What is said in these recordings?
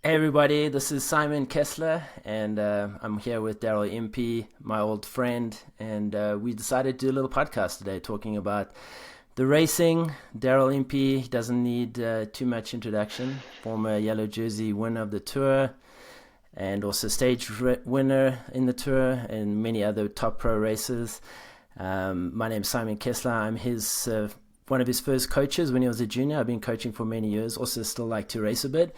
Hey everybody, this is Simon Kessler, and I'm here with Daryl Impey, my old friend, and we decided to do a little podcast today talking about the racing. Daryl Impey doesn't need too much introduction, former yellow jersey winner of the Tour, and also winner in the Tour, and many other top pro races. My name's Simon Kessler. I'm his one of his first coaches when he was a junior. I've been coaching for many years, also still like to race a bit.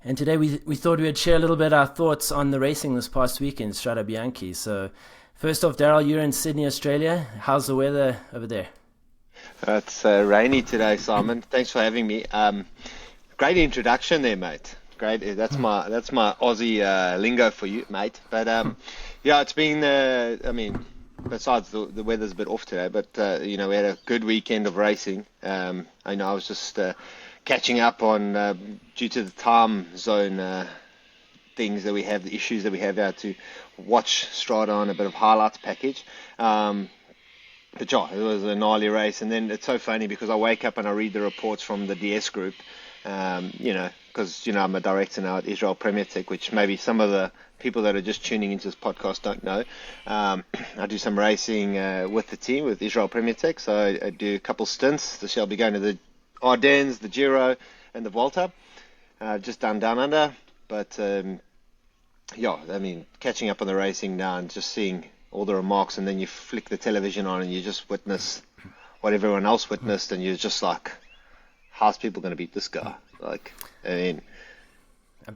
And today we thought we'd share a little bit our thoughts on the racing this past week in Strade Bianche. So first off, Daryl, you're in Sydney, Australia. How's the weather over there? It's rainy today, Simon. Thanks for having me. Great introduction there, mate. Great. That's my Aussie lingo for you, mate. But yeah, it's been. Besides the weather's a bit off today, but we had a good weekend of racing. I know I was just catching up on due to the time zone things that we have, the issues that we have out to watch Strade on a bit of highlights package. But yeah, it was a gnarly race, and then it's so funny because I wake up and I read the reports from the DS group, because I'm a director now at Israel Premier Tech, which maybe some of the people that are just tuning into this podcast don't know. I do some racing with the team with Israel Premier Tech, so I do a couple stints. This year I'll be going to the Ardennes, the Giro, and the Volta, just done down under. But catching up on the racing now and just seeing all the remarks, and then you flick the television on and you just witness what everyone else witnessed, and you're just like, how's people going to beat this guy? Like, I mean,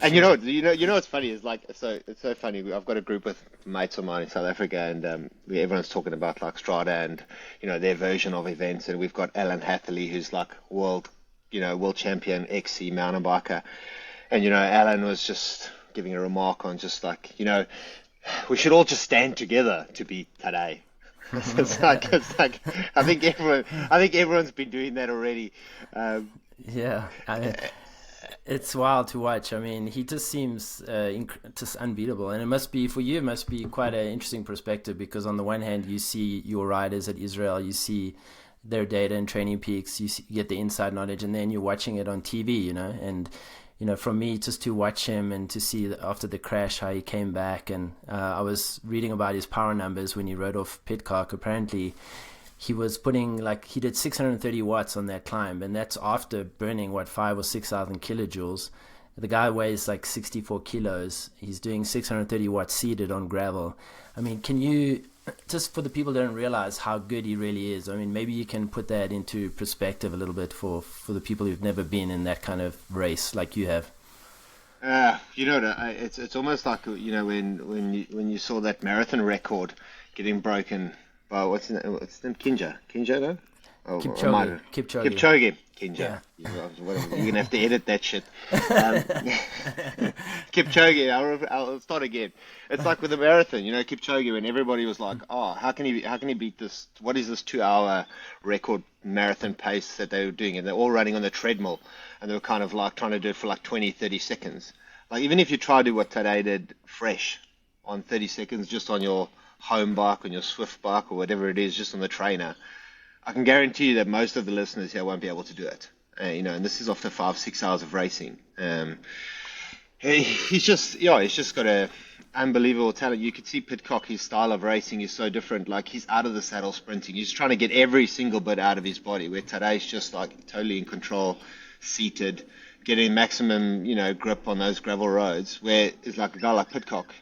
and Sure. what's funny is like, so it's so funny. I've got a group with mates of mine in South Africa, and everyone's talking about like Strada and their version of events, and we've got Alan Hatherley, who's like world champion XC mountain biker, and Alan was just giving a remark on just like we should all just stand together to beat Tadej. It's like I think everyone's been doing that already. Yeah, it's wild to watch. I mean, he just seems just unbeatable, and it must be for you. It must be quite an interesting perspective because on the one hand, you see your riders at Israel, you see their data and training peaks, you get the inside knowledge, and then you're watching it on TV, and from me, just to watch him and to see after the crash how he came back, and I was reading about his power numbers when he rode off Pitcock. Apparently, he was he did 630 watts on that climb, and that's after burning 5 or 6,000 kilojoules. The guy weighs like 64 kilos. He's doing 630 watts seated on gravel. I mean, can you, just for the people that don't realize how good he really is, I mean, maybe you can put that into perspective a little bit for the people who've never been in that kind of race like you have. It's almost like when you saw that marathon record getting broken by what's his name, Kinja, no? Or might Kipchoge. have Kipchoge. Kipchoge, Kinja. Yeah. You're gonna have to edit that shit. Um, Kipchoge, I'll start again. It's like with the marathon, Kipchoge, when everybody was like, "Oh, how can he beat this? What is this 2 hour record marathon pace that they were doing?" And they're all running on the treadmill, and they were kind of like trying to do it for like 20, 30 seconds. Like even if you try to do what Tadej did fresh on 30 seconds, just on your home bike, on your Swift bike, or whatever it is, just on the trainer, I can guarantee you that most of the listeners here won't be able to do it. And this is after 5, 6 hours of racing. He's just got a unbelievable talent. You could see Pitcock, his style of racing is so different. Like he's out of the saddle sprinting. He's trying to get every single bit out of his body, where Tadej's just like totally in control, seated, getting maximum, grip on those gravel roads, where it's like a guy like Pitcock.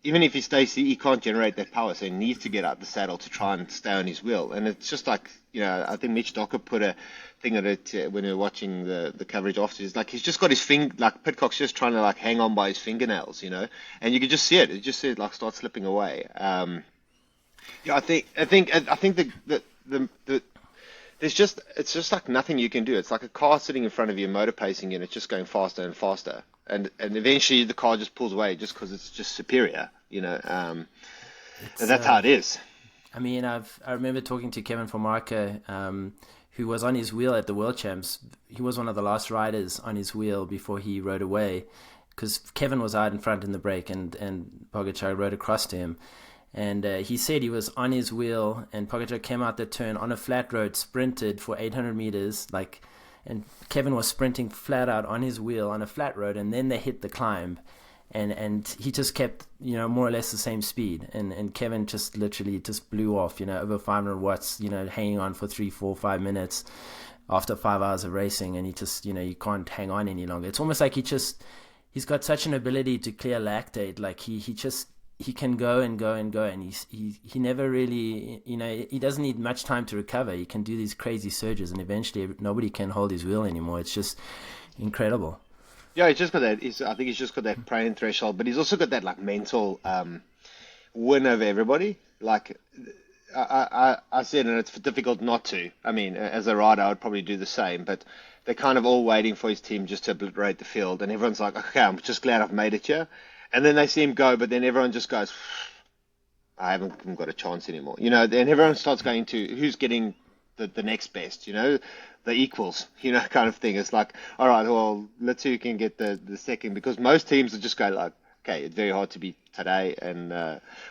Even if he stays, he can't generate that power, so he needs to get out the saddle to try and stay on his wheel. And it's just like, I think Mitch Docker put a thing on it when we were watching the coverage after. It's like he's just got his like Pitcock's just trying to like hang on by his fingernails, and you can just see it. You just see it like start slipping away. I think the it's just like nothing you can do. It's like a car sitting in front of you, motor pacing, and it's just going faster and faster. And eventually the car just pulls away just because it's just superior, and It's that's how it is. I mean, I remember talking to Kevin Formarca, who was on his wheel at the World Champs. He was one of the last riders on his wheel before he rode away, because Kevin was out in front in the break, and Pogačar rode across to him. And he said he was on his wheel, and Pogačar came out the turn on a flat road, sprinted for 800 meters, and Kevin was sprinting flat out on his wheel on a flat road, and then they hit the climb, and he just kept, more or less the same speed, and Kevin just literally just blew off, over 500 watts, hanging on for 3, 4, 5 minutes after 5 hours of racing, and he just, you can't hang on any longer. It's almost like he's got such an ability to clear lactate, like he can go and go and go, and he never really, he doesn't need much time to recover. He can do these crazy surges, and eventually nobody can hold his wheel anymore. It's just incredible. Yeah, he's just got that. I think he's just got that praying threshold, but he's also got that like mental win over everybody. Like I said, and it's difficult not to. I mean, as a rider, I would probably do the same, but they're kind of all waiting for his team just to obliterate the field, and everyone's like, okay, I'm just glad I've made it here. And then they see him go, but then everyone just goes, I haven't got a chance anymore. Then everyone starts going to who's getting the next best, the equals, kind of thing. It's like, all right, well, let's see who can get the second, because most teams will just go like, okay, it's very hard to beat today, and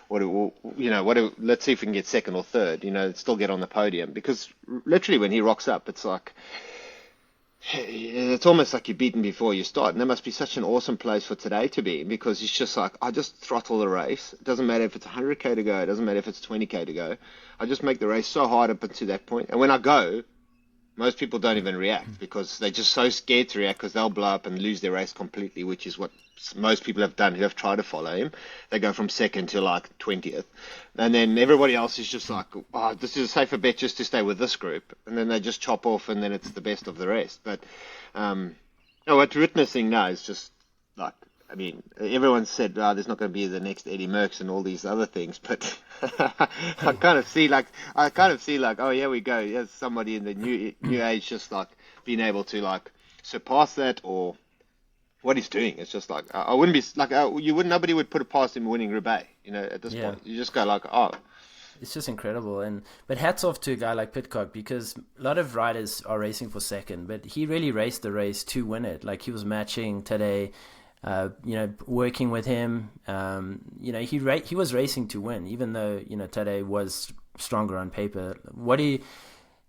let's see if we can get second or third, still get on the podium, because literally when he rocks up, it's like, it's almost like you're beaten before you start, and that must be such an awesome place for today to be, because it's just like, I just throttle the race. It doesn't matter if it's 100k to go, it doesn't matter if it's 20k to go. I just make the race so hard up until that point, and when I go, most people don't even react, because they're just so scared to react, because they'll blow up and lose their race completely, which is what most people have done who have tried to follow him. They go from second to like 20th, and then everybody else is just like, oh, this is a safer bet just to stay with this group, and then they just chop off, and then it's the best of the rest. But what we're witnessing now is just like, I mean, everyone said, there's not going to be the next Eddie Merckx and all these other things, but I kind of see like, oh, here we go. Here's somebody in the new age, just like being able to like surpass that, or what he's doing. It's just like, I wouldn't be like, nobody would put it past him winning Roubaix, at this point. You just go like, oh. It's just incredible. But hats off to a guy like Pitcock, because a lot of riders are racing for second, but he really raced the race to win it. Like, he was matching Tadej, working with him. He was racing to win, even though, Tadej was stronger on paper.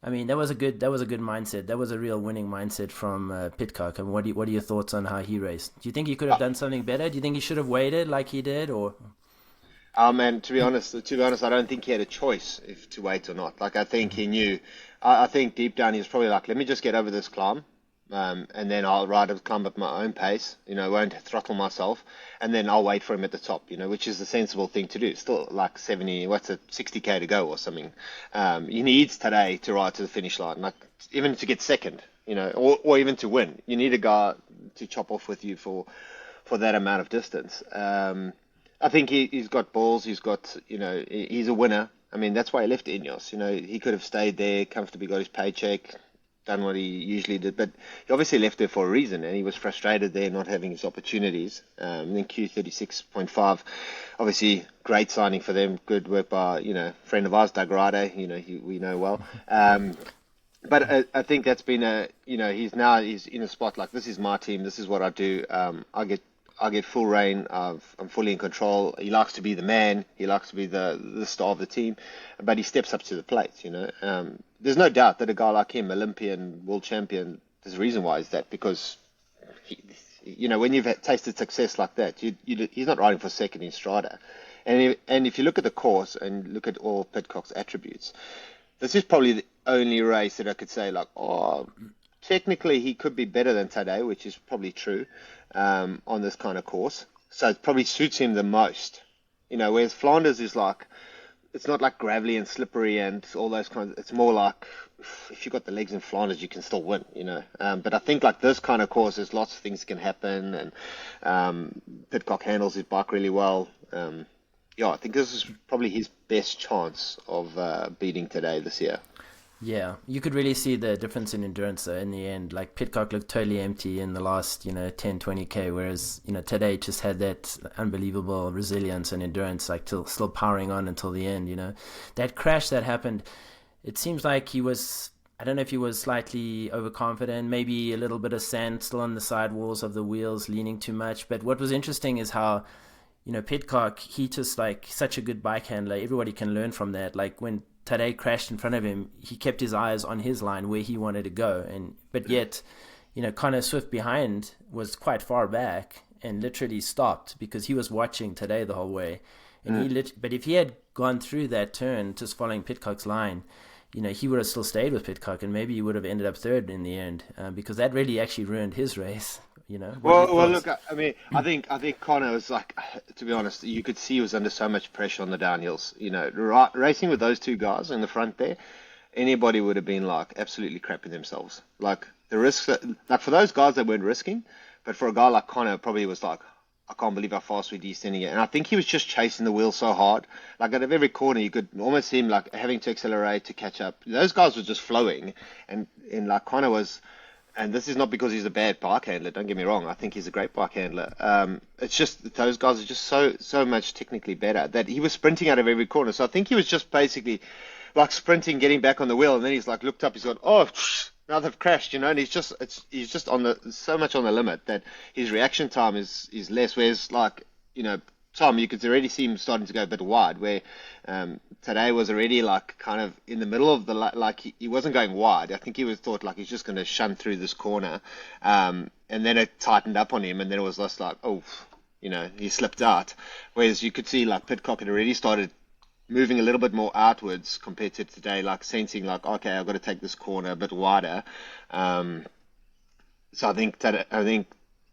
That was a good mindset. That was a real winning mindset from Pitcock. And what are your thoughts on how he raced? Do you think he could have done something better? Do you think he should have waited like he did, or? Man, to be honest, I don't think he had a choice if to wait or not. Like, I think he knew. I think deep down he was probably like, let me just get over this climb, and then I'll ride the climb at my own pace. Won't throttle myself, and then I'll wait for him at the top. Which is the sensible thing to do. Still like 60k to go or something. He needs today to ride to the finish line, like even to get second. Or even to win. You need a guy to chop off with you for that amount of distance. I think he's got balls. He's got, he's a winner. I mean, that's why he left Ineos. He could have stayed there, comfortably got his paycheck, done what he usually did. But he obviously left there for a reason, and he was frustrated there not having his opportunities. Then Q36.5, obviously great signing for them. Good work by, friend of ours, Doug Ryder, we know well. But I think that's been he's in a spot like, this is my team. This is what I do. I get full reign. I'm fully in control. He likes to be the man. He likes to be the star of the team, but he steps up to the plate. There's no doubt that a guy like him, Olympian, world champion, there's a reason why is that, because when you've tasted success like that, he's not riding for second in Strade. And if you look at the course and look at all Pitcock's attributes, this is probably the only race that I could say like, oh, technically he could be better than Tadej, which is probably true. On this kind of course, so it probably suits him the most, whereas Flanders is like, it's not like gravelly and slippery and all those kinds. It's more like, if you've got the legs in Flanders, you can still win, but I think like this kind of course, there's lots of things can happen, and Pitcock handles his bike really well. I think this is probably his best chance of beating Tadej this year. Yeah, you could really see the difference in endurance though in the end. Like, Pitcock looked totally empty in the last, 10, 20k, whereas, Tadej just had that unbelievable resilience and endurance, like still powering on until the end, That crash that happened, it seems like he was, I don't know if he was slightly overconfident, maybe a little bit of sand still on the sidewalls of the wheels, leaning too much. But what was interesting is how, Pitcock, he just like such a good bike handler. Everybody can learn from that. Like, when Tadej crashed in front of him, he kept his eyes on his line where he wanted to go, but yet, Connor Swift behind was quite far back and literally stopped because he was watching Tadej the whole way, and but if he had gone through that turn just following Pitcock's line, he would have still stayed with Pitcock, and maybe he would have ended up third in the end, because that really actually ruined his race. Well, look, I mean, I think Connor was like, to be honest, you could see he was under so much pressure on the downhills. Racing with those two guys in the front there, anybody would have been like absolutely crapping themselves. Like the risks, like for those guys, they weren't risking, but for a guy like Connor, probably was like, I can't believe how fast we're descending it. And I think he was just chasing the wheel so hard. Like out of every corner, you could almost see him like having to accelerate to catch up. Those guys were just flowing, and like Connor was. And this is not because he's a bad bike handler. Don't get me wrong. I think he's a great bike handler. It's just those guys are just so much technically better that he was sprinting out of every corner. So I think he was just basically like sprinting, getting back on the wheel, and then he's like looked up. He's gone, oh, now they've crashed, and he's just on so much on the limit that his reaction time is less. Whereas like Tom, you could already see him starting to go a bit wide, where Tadej was already like kind of in the middle of the, like he wasn't going wide. I think he was thought like he's just going to shunt through this corner, and then it tightened up on him, and then it was just like, oh, he slipped out. Whereas you could see like Pitcock had already started moving a little bit more outwards compared to today, like sensing like, okay, I've got to take this corner a bit wider. So I think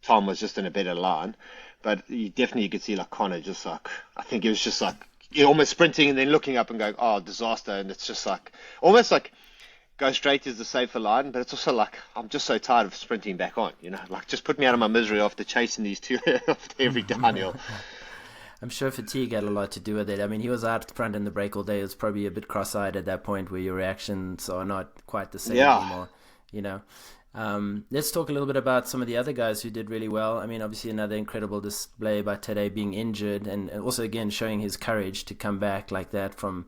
Tom was just in a better line. But you could see like Connor just like, I think he was just like almost sprinting and then looking up and going, oh, disaster. And it's just like almost like go straight is the safer line, but it's also like I'm just so tired of sprinting back on, like just put me out of my misery after chasing these two after every downhill. I'm sure fatigue had a lot to do with it. I mean, he was out front in the break all day. It was probably a bit cross-eyed at that point where your reactions are not quite the same anymore, Let's talk a little bit about some of the other guys who did really well. I mean, obviously another incredible display by Tadej being injured, and also again showing his courage to come back like that from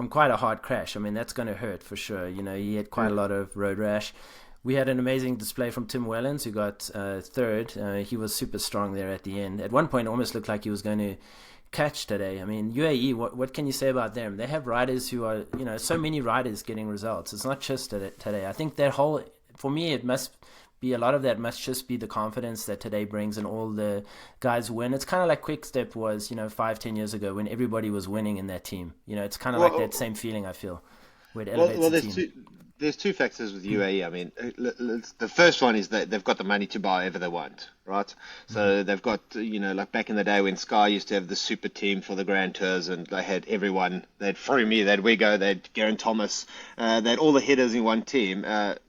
quite a hard crash. I mean, that's going to hurt for sure. He had quite a lot of road rash. We had an amazing display from Tim Wellens, who got third. He was super strong there at the end. At one point, it almost looked like he was going to catch today. I mean, UAE, what can you say about them? They have riders who are, so many riders getting results. It's not just today. I think that whole, for me, it must be a lot of that must just be the confidence that Tadej brings and all the guys win. It's kind of like Quick-Step was, 5-10 years ago when everybody was winning in that team. It's kind of like that same feeling, I feel, where it elevates the team. There's two factors with UAE. I mean, the first one is that they've got the money to buy whatever they want, right? So they've got, like back in the day when Sky used to have the super team for the Grand Tours, and they had everyone. They had Froome, they had Wigo, they had Geraint Thomas, they had all the headers in one team.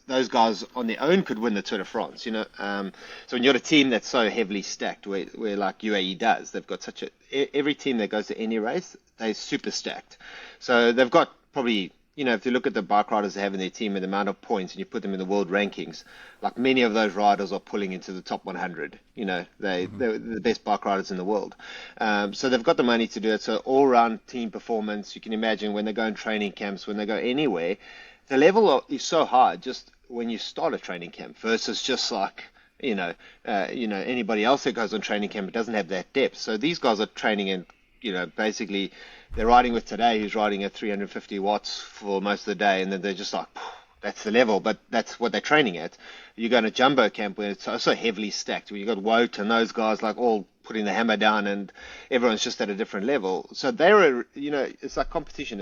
Those guys on their own could win the Tour de France, So when you're a team that's so heavily stacked, where like UAE does, they've got every team that goes to any race, they're super stacked. So they've got probably, if you look at the bike riders they have in their team and the amount of points and you put them in the world rankings, like many of those riders are pulling into the top 100. They're the best bike riders in the world. So they've got the money to do it. So all-round team performance, you can imagine when they go in training camps, when they go anywhere, the level is so high just when you start a training camp versus just like, anybody else that goes on training camp, it doesn't have that depth. So these guys are training in, basically they're riding with Tadej, who's riding at 350 watts for most of the day, and then they're just like, that's the level, but that's what they're training at. You go in a jumbo camp where it's so heavily stacked, where you got Wout and those guys like all putting the hammer down, and everyone's just at a different level. So they're, it's like competition.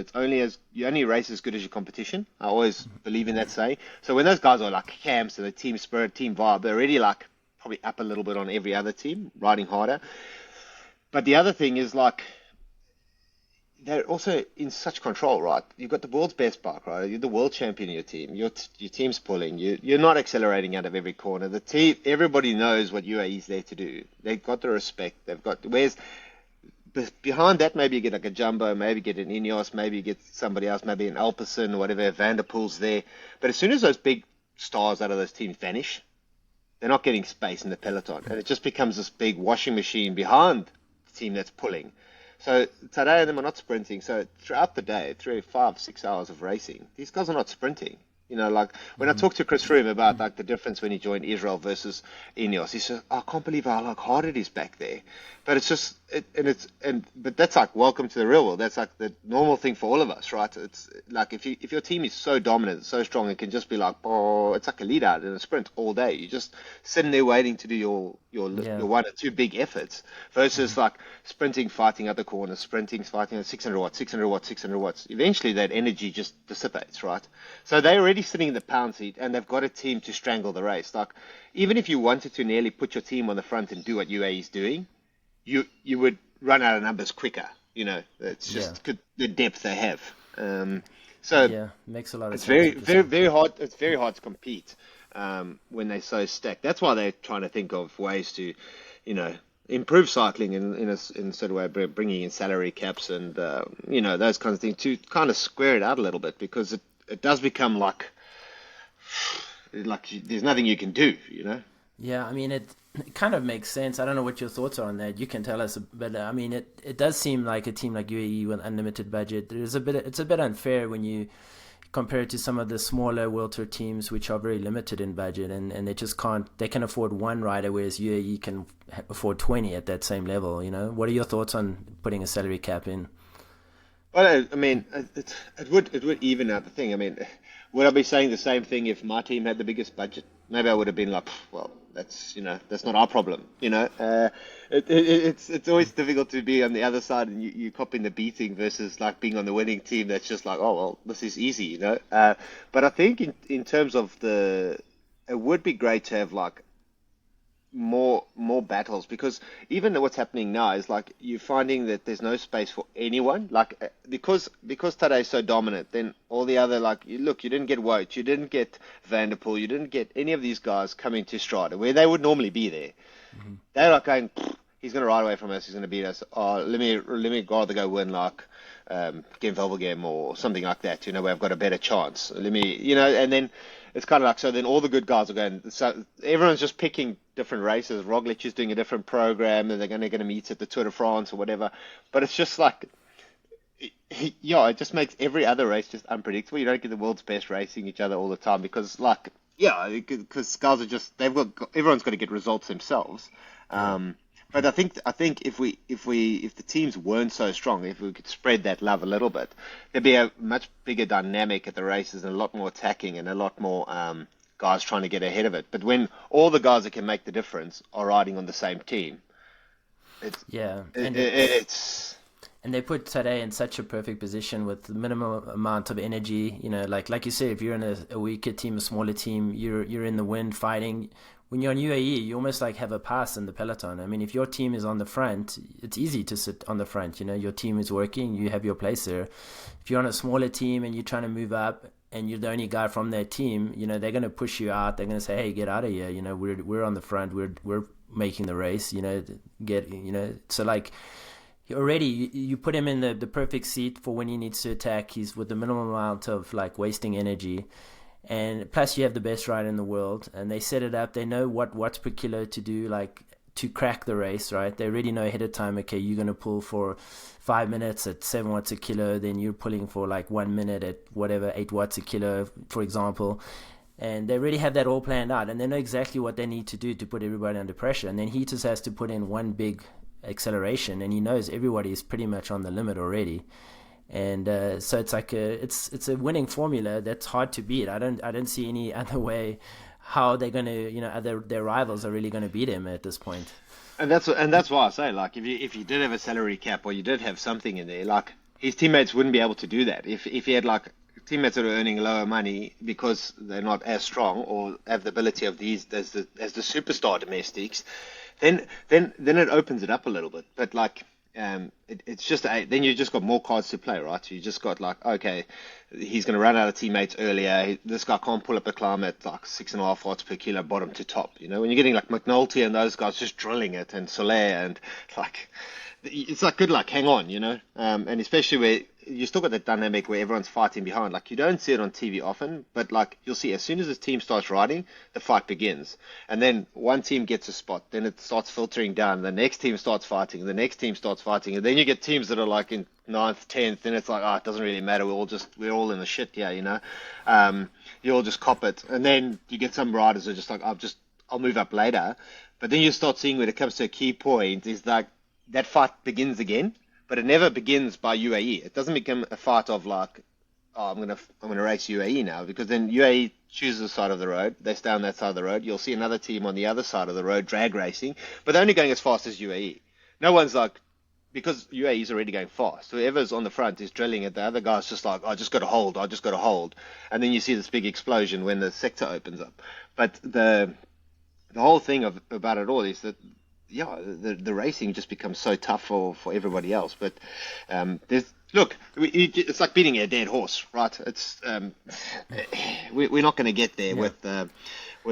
You only race as good as your competition. I always believe in that saying. So when those guys are like camps and the team spirit, team vibe, they're already like probably up a little bit on every other team, riding harder. But the other thing is like, they're also in such control, right? You've got the world's best bike rider. You're the world champion of your team. Your team's pulling. You're not accelerating out of every corner. The team, everybody knows what UAE is there to do. They've got the respect. Behind that, maybe you get like a Jumbo, maybe you get an Ineos, maybe you get somebody else, maybe an Alpecin or whatever, Van der Poel's there. But as soon as those big stars out of those teams vanish, they're not getting space in the peloton. And it just becomes this big washing machine behind the team that's pulling. So Tadej and them are not sprinting. So throughout the day, 3, 5, 6 hours of racing, these guys are not sprinting. You know, like when I talked to Chris Froome about like the difference when he joined Israel versus Ineos, he said, "I can't believe how like hard it is back there." But it's just, but that's like welcome to the real world. That's like the normal thing for all of us, right? It's like if your team is so dominant, so strong, it can just be like, oh, it's like a lead out in a sprint all day. You're just sitting there waiting to do your one or two big efforts versus like sprinting, fighting at the corner, sprinting, fighting at 600 watts, 600 watts, 600 watts. Eventually, that energy just dissipates, right? So they're already sitting in the pound seat, and they've got a team to strangle the race. Like even if you wanted to nearly put your team on the front and do what UAE is doing, you would run out of numbers quicker. You know, it's just the depth they have. So yeah, makes a lot of it's sense. very hard. It's very hard to compete when they're so stacked. That's why they're trying to think of ways to, you know, improve cycling in a sort of way, bringing in salary caps and you know, those kinds of things to kind of square it out a little bit, because it does become like there's nothing you can do. You know. Yeah, I mean, it kind of makes sense. I don't know what your thoughts are on that. You can tell us, but I mean, it does seem like a team like UAE with unlimited budget. It's a bit unfair when you compare it to some of the smaller World Tour teams, which are very limited in budget, and they just can't. They can afford one rider, whereas UAE can afford 20 at that same level. You know, what are your thoughts on putting a salary cap in? Well, I mean, it would even out the thing. I mean, would I be saying the same thing if my team had the biggest budget? Maybe I would have been like, well, that's not our problem. You know, it's always difficult to be on the other side and you copying the beating versus like being on the winning team. That's just like, oh well, this is easy, you know. But I think in terms of it would be great to have like more battles, because even what's happening now is like you're finding that there's no space for anyone, like because Tadej is so dominant, then all the other, like, you didn't get Wout, you didn't get Van der Poel, you didn't get any of these guys coming to Strade where they would normally be there. They're like going, he's going to ride away from us, he's going to beat us, oh, let me rather go win like Gen Velvergem or something like that, you know, where I've got a better chance, let me, you know. And then it's kind of like, so then all the good guys are going, so everyone's just picking different races. Roglic is doing a different program, and they're going to meet at the Tour de France or whatever. But it's just like, yeah, it just makes every other race just unpredictable. You don't get the world's best racing each other all the time because, like, yeah, because guys are just, everyone's got to get results themselves. But I think if the teams weren't so strong, if we could spread that love a little bit, there'd be a much bigger dynamic at the races and a lot more attacking and a lot more guys trying to get ahead of it. But when all the guys that can make the difference are riding on the same team, it's and they put Tadej in such a perfect position with the minimum amount of energy. You know, like you said, if you're in a weaker team, a smaller team, you're in the wind fighting. When you're on UAE, you almost like have a pass in the peloton. I mean, if your team is on the front, it's easy to sit on the front. You know, your team is working, you have your place there. If you're on a smaller team and you're trying to move up and you're the only guy from their team, you know, they're going to push you out. They're going to say, hey, get out of here. You know, we're on the front. We're making the race, you know, so like already you put him in the perfect seat for when he needs to attack. He's with the minimum amount of like wasting energy. And plus you have the best rider in the world, and they set it up. They know what watts per kilo to do, like to crack the race, right? They already know ahead of time, okay, you're going to pull for 5 minutes at 7 watts a kilo, then you're pulling for like 1 minute at whatever, 8 watts a kilo, for example. And they already have that all planned out, and they know exactly what they need to do to put everybody under pressure. And then he just has to put in one big acceleration, and he knows everybody is pretty much on the limit already. And so it's like it's a winning formula that's hard to beat. I don't see any other way how they're going to, you know, their rivals are really going to beat him at this point. And that's why I say, like, if you did have a salary cap or you did have something in there, like his teammates wouldn't be able to do that. If he had like teammates that are earning lower money because they're not as strong or have the ability of these as the superstar domestics, then it opens it up a little bit. But like. It's just then you just got more cards to play, right? You just got like, okay, he's going to run out of teammates earlier. This guy can't pull up the climb at like 6.5 watts per kilo, bottom to top. You know, when you're getting like McNulty and those guys just drilling it, and Soler, and like, it's like good luck. Hang on, you know, and especially you still got that dynamic where everyone's fighting behind. Like, you don't see it on TV often, but like you'll see as soon as the team starts riding, the fight begins. And then one team gets a spot, then it starts filtering down. The next team starts fighting, the next team starts fighting, and then you get teams that are like in ninth, 10th, then it's like, oh, it doesn't really matter. We're all in the shit here, you know. You all just cop it, and then you get some riders who are just like, I'll move up later. But then you start seeing when it comes to a key point is like that fight begins again, but it never begins by UAE. It doesn't become a fight of like, oh, I'm gonna race UAE now, because then UAE chooses the side of the road. They stay on that side of the road. You'll see another team on the other side of the road drag racing, but they're only going as fast as UAE. No one's like, because UAE is already going fast. Whoever's on the front is drilling it. The other guy's just like, I just got to hold. And then you see this big explosion when the sector opens up. But the whole thing about it all is that, yeah, the racing just becomes so tough for everybody else. But it's like beating a dead horse, right? It's we're not going to get there with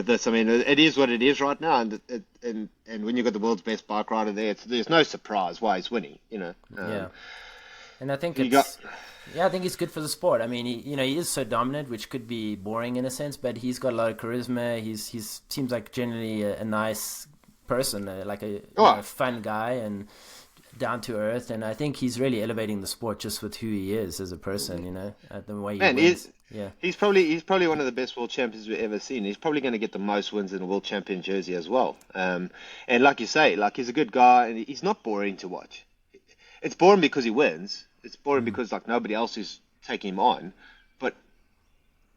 this. I mean, it is what it is right now, and when you've got the world's best bike rider there, there's no surprise why he's winning, you know. And I think I think it's good for the sport. I mean, he is so dominant, which could be boring in a sense, but he's got a lot of charisma. He's seems like generally a nice person, like a fun guy and down to earth. And I think he's really elevating the sport just with who he is as a person. You know, the way he wins. He's probably one of the best world champions we've ever seen. He's probably going to get the most wins in a world champion jersey as well. And like you say, like, he's a good guy and he's not boring to watch. It's boring because he wins. It's boring because like nobody else is taking him on, but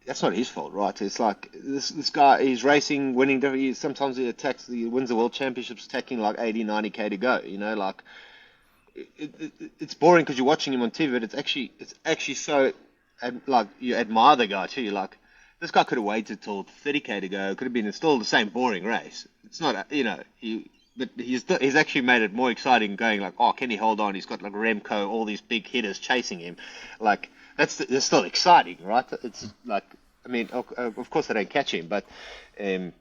that's not his fault, right? It's like this guy, he's racing, winning. Sometimes he wins the world championships, taking like 80, 90k to go. You know, like it's boring because you're watching him on TV, but it's actually so, like, you admire the guy too. You're like, this guy could have waited till 30k to go. It could have been still the same boring race. It's not, you know, but he's actually made it more exciting, going like, oh, can he hold on? He's got like Remco, all these big hitters chasing him. Like, that's still exciting, right? It's like, I mean, of course they don't catch him, but I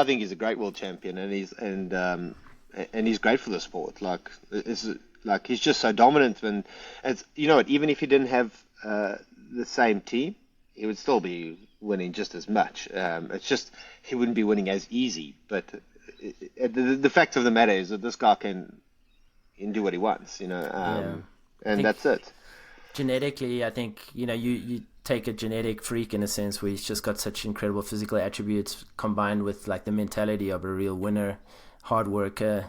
think he's a great world champion, and he's great for the sport. Like, he's just so dominant, and it's, you know what, even if he didn't have the same team, he would still be winning just as much. It's just he wouldn't be winning as easy, but. The fact of the matter is that this guy can do what he wants, you know, and that's it. Genetically, I think, you know, you take a genetic freak in a sense where he's just got such incredible physical attributes combined with like the mentality of a real winner, hard worker,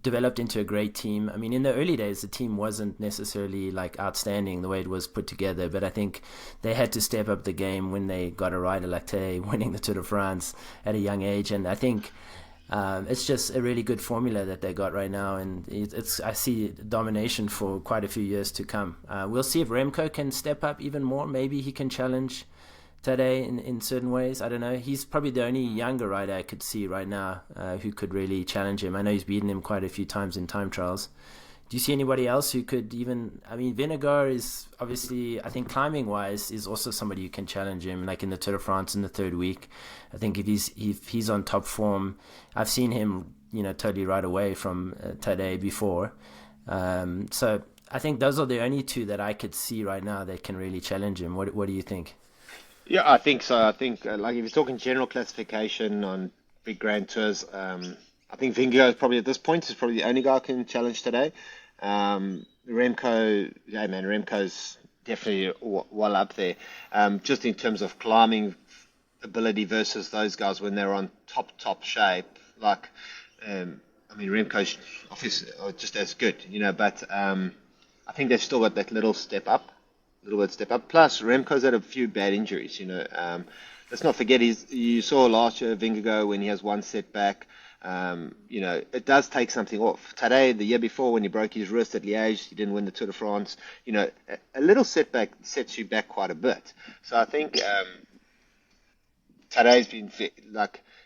developed into a great team. I mean, in the early days, the team wasn't necessarily like outstanding the way it was put together, but I think they had to step up the game when they got a rider like Tadej winning the Tour de France at a young age. And I think it's just a really good formula that they got right now, and I see domination for quite a few years to come. We'll see if Remco can step up even more. Maybe he can challenge Tadej in certain ways. I don't know. He's probably the only younger rider I could see right now who could really challenge him. I know he's beaten him quite a few times in time trials. Do you see anybody else who could even... I mean, Vingegaard is obviously, I think climbing-wise, is also somebody who can challenge him, like in the Tour de France in the third week. I think if he's on top form, I've seen him, you know, totally ride away from Tadej before. So I think those are the only two that I could see right now that can really challenge him. What do you think? Yeah, I think so. I think, like, if you're talking general classification on big grand tours, I think Vingegaard is probably, at this point, is probably the only guy who can challenge today. Remco's definitely well up there. Just in terms of climbing ability versus those guys when they're on top shape. Like, I mean, Remco's obviously just as good, you know, but I think they've still got that little bit step up. Plus, Remco's had a few bad injuries, you know. Let's not forget, you saw last year Vingegaard when he has one setback. You know, it does take something off. Tadej, the year before, when he broke his wrist at Liège, he didn't win the Tour de France. You know, a little setback sets you back quite a bit. So I think Tadej's been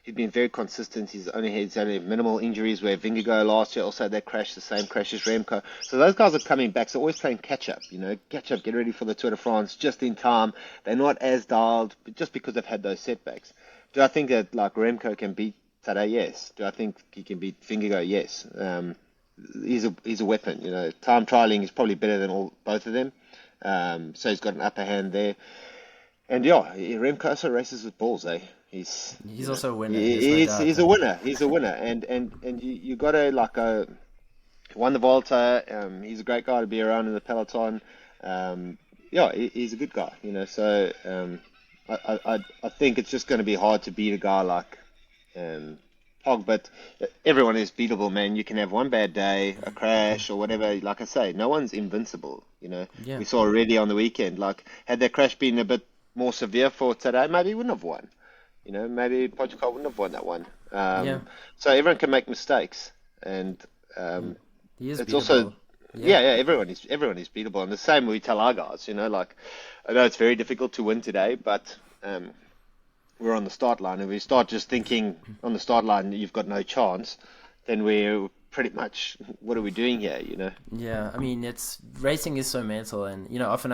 he's been very consistent. He's only had minimal injuries, where Vingegaard last year also had that crash, the same crash as Remco. So those guys are coming back. So always playing catch up, you know, get ready for the Tour de France just in time. They're not as dialed, but just because they've had those setbacks. Do I think that like Remco can beat Tadej? Yes. Do I think he can beat Vingegaard? Yes. he's a weapon. Time trialing is probably better than both of them. So he's got an upper hand there. And yeah, Remco also races with balls, eh? He's also a winner. He's a winner. He's a winner. And you got to won the Volta. He's a great guy to be around in the peloton. Yeah, he's a good guy. So I think it's just going to be hard to beat a guy like Pog, but everyone is beatable, man. You can have one bad day, a crash or whatever. Like I say, no one's invincible. Yeah. We saw already on the weekend. Like, had that crash been a bit more severe for today, maybe he wouldn't have won. Maybe Pogačar wouldn't have won that one. So everyone can make mistakes, and he is it's beatable. also everyone is beatable, and the same we tell our guys. Like, I know it's very difficult to win today, but we're on the start line, and we start just thinking on the start line you've got no chance, then we're pretty much, what are we doing here? Yeah, I mean, racing is so mental, and often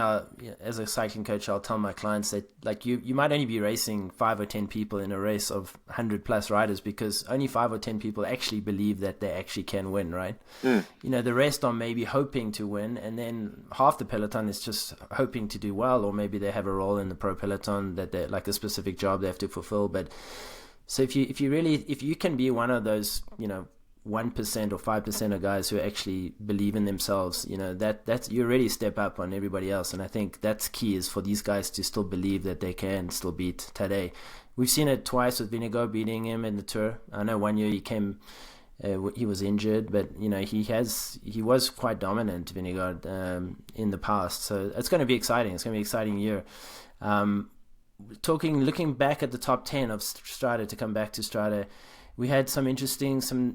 as a cycling coach, I'll tell my clients that like you might only be racing 5 or 10 people in a race of 100 plus riders, because only 5 or 10 people actually believe that they actually can win, right? The rest are maybe hoping to win, and then half the peloton is just hoping to do well, or maybe they have a role in the pro peloton that they're like a specific job they have to fulfill. But so if you can be one of those 1% or 5% of guys who actually believe in themselves, that's you already step up on everybody else. And I think that's key, is for these guys to still believe that they can still beat Tadej. We've seen it twice with Vingegaard beating him in the Tour. I know one year he was injured, but he was quite dominant, Vingegaard, in the past. So it's going to be exciting. It's going to be an exciting year. Looking back at the top 10 of Strade, to come back to Strade, we had some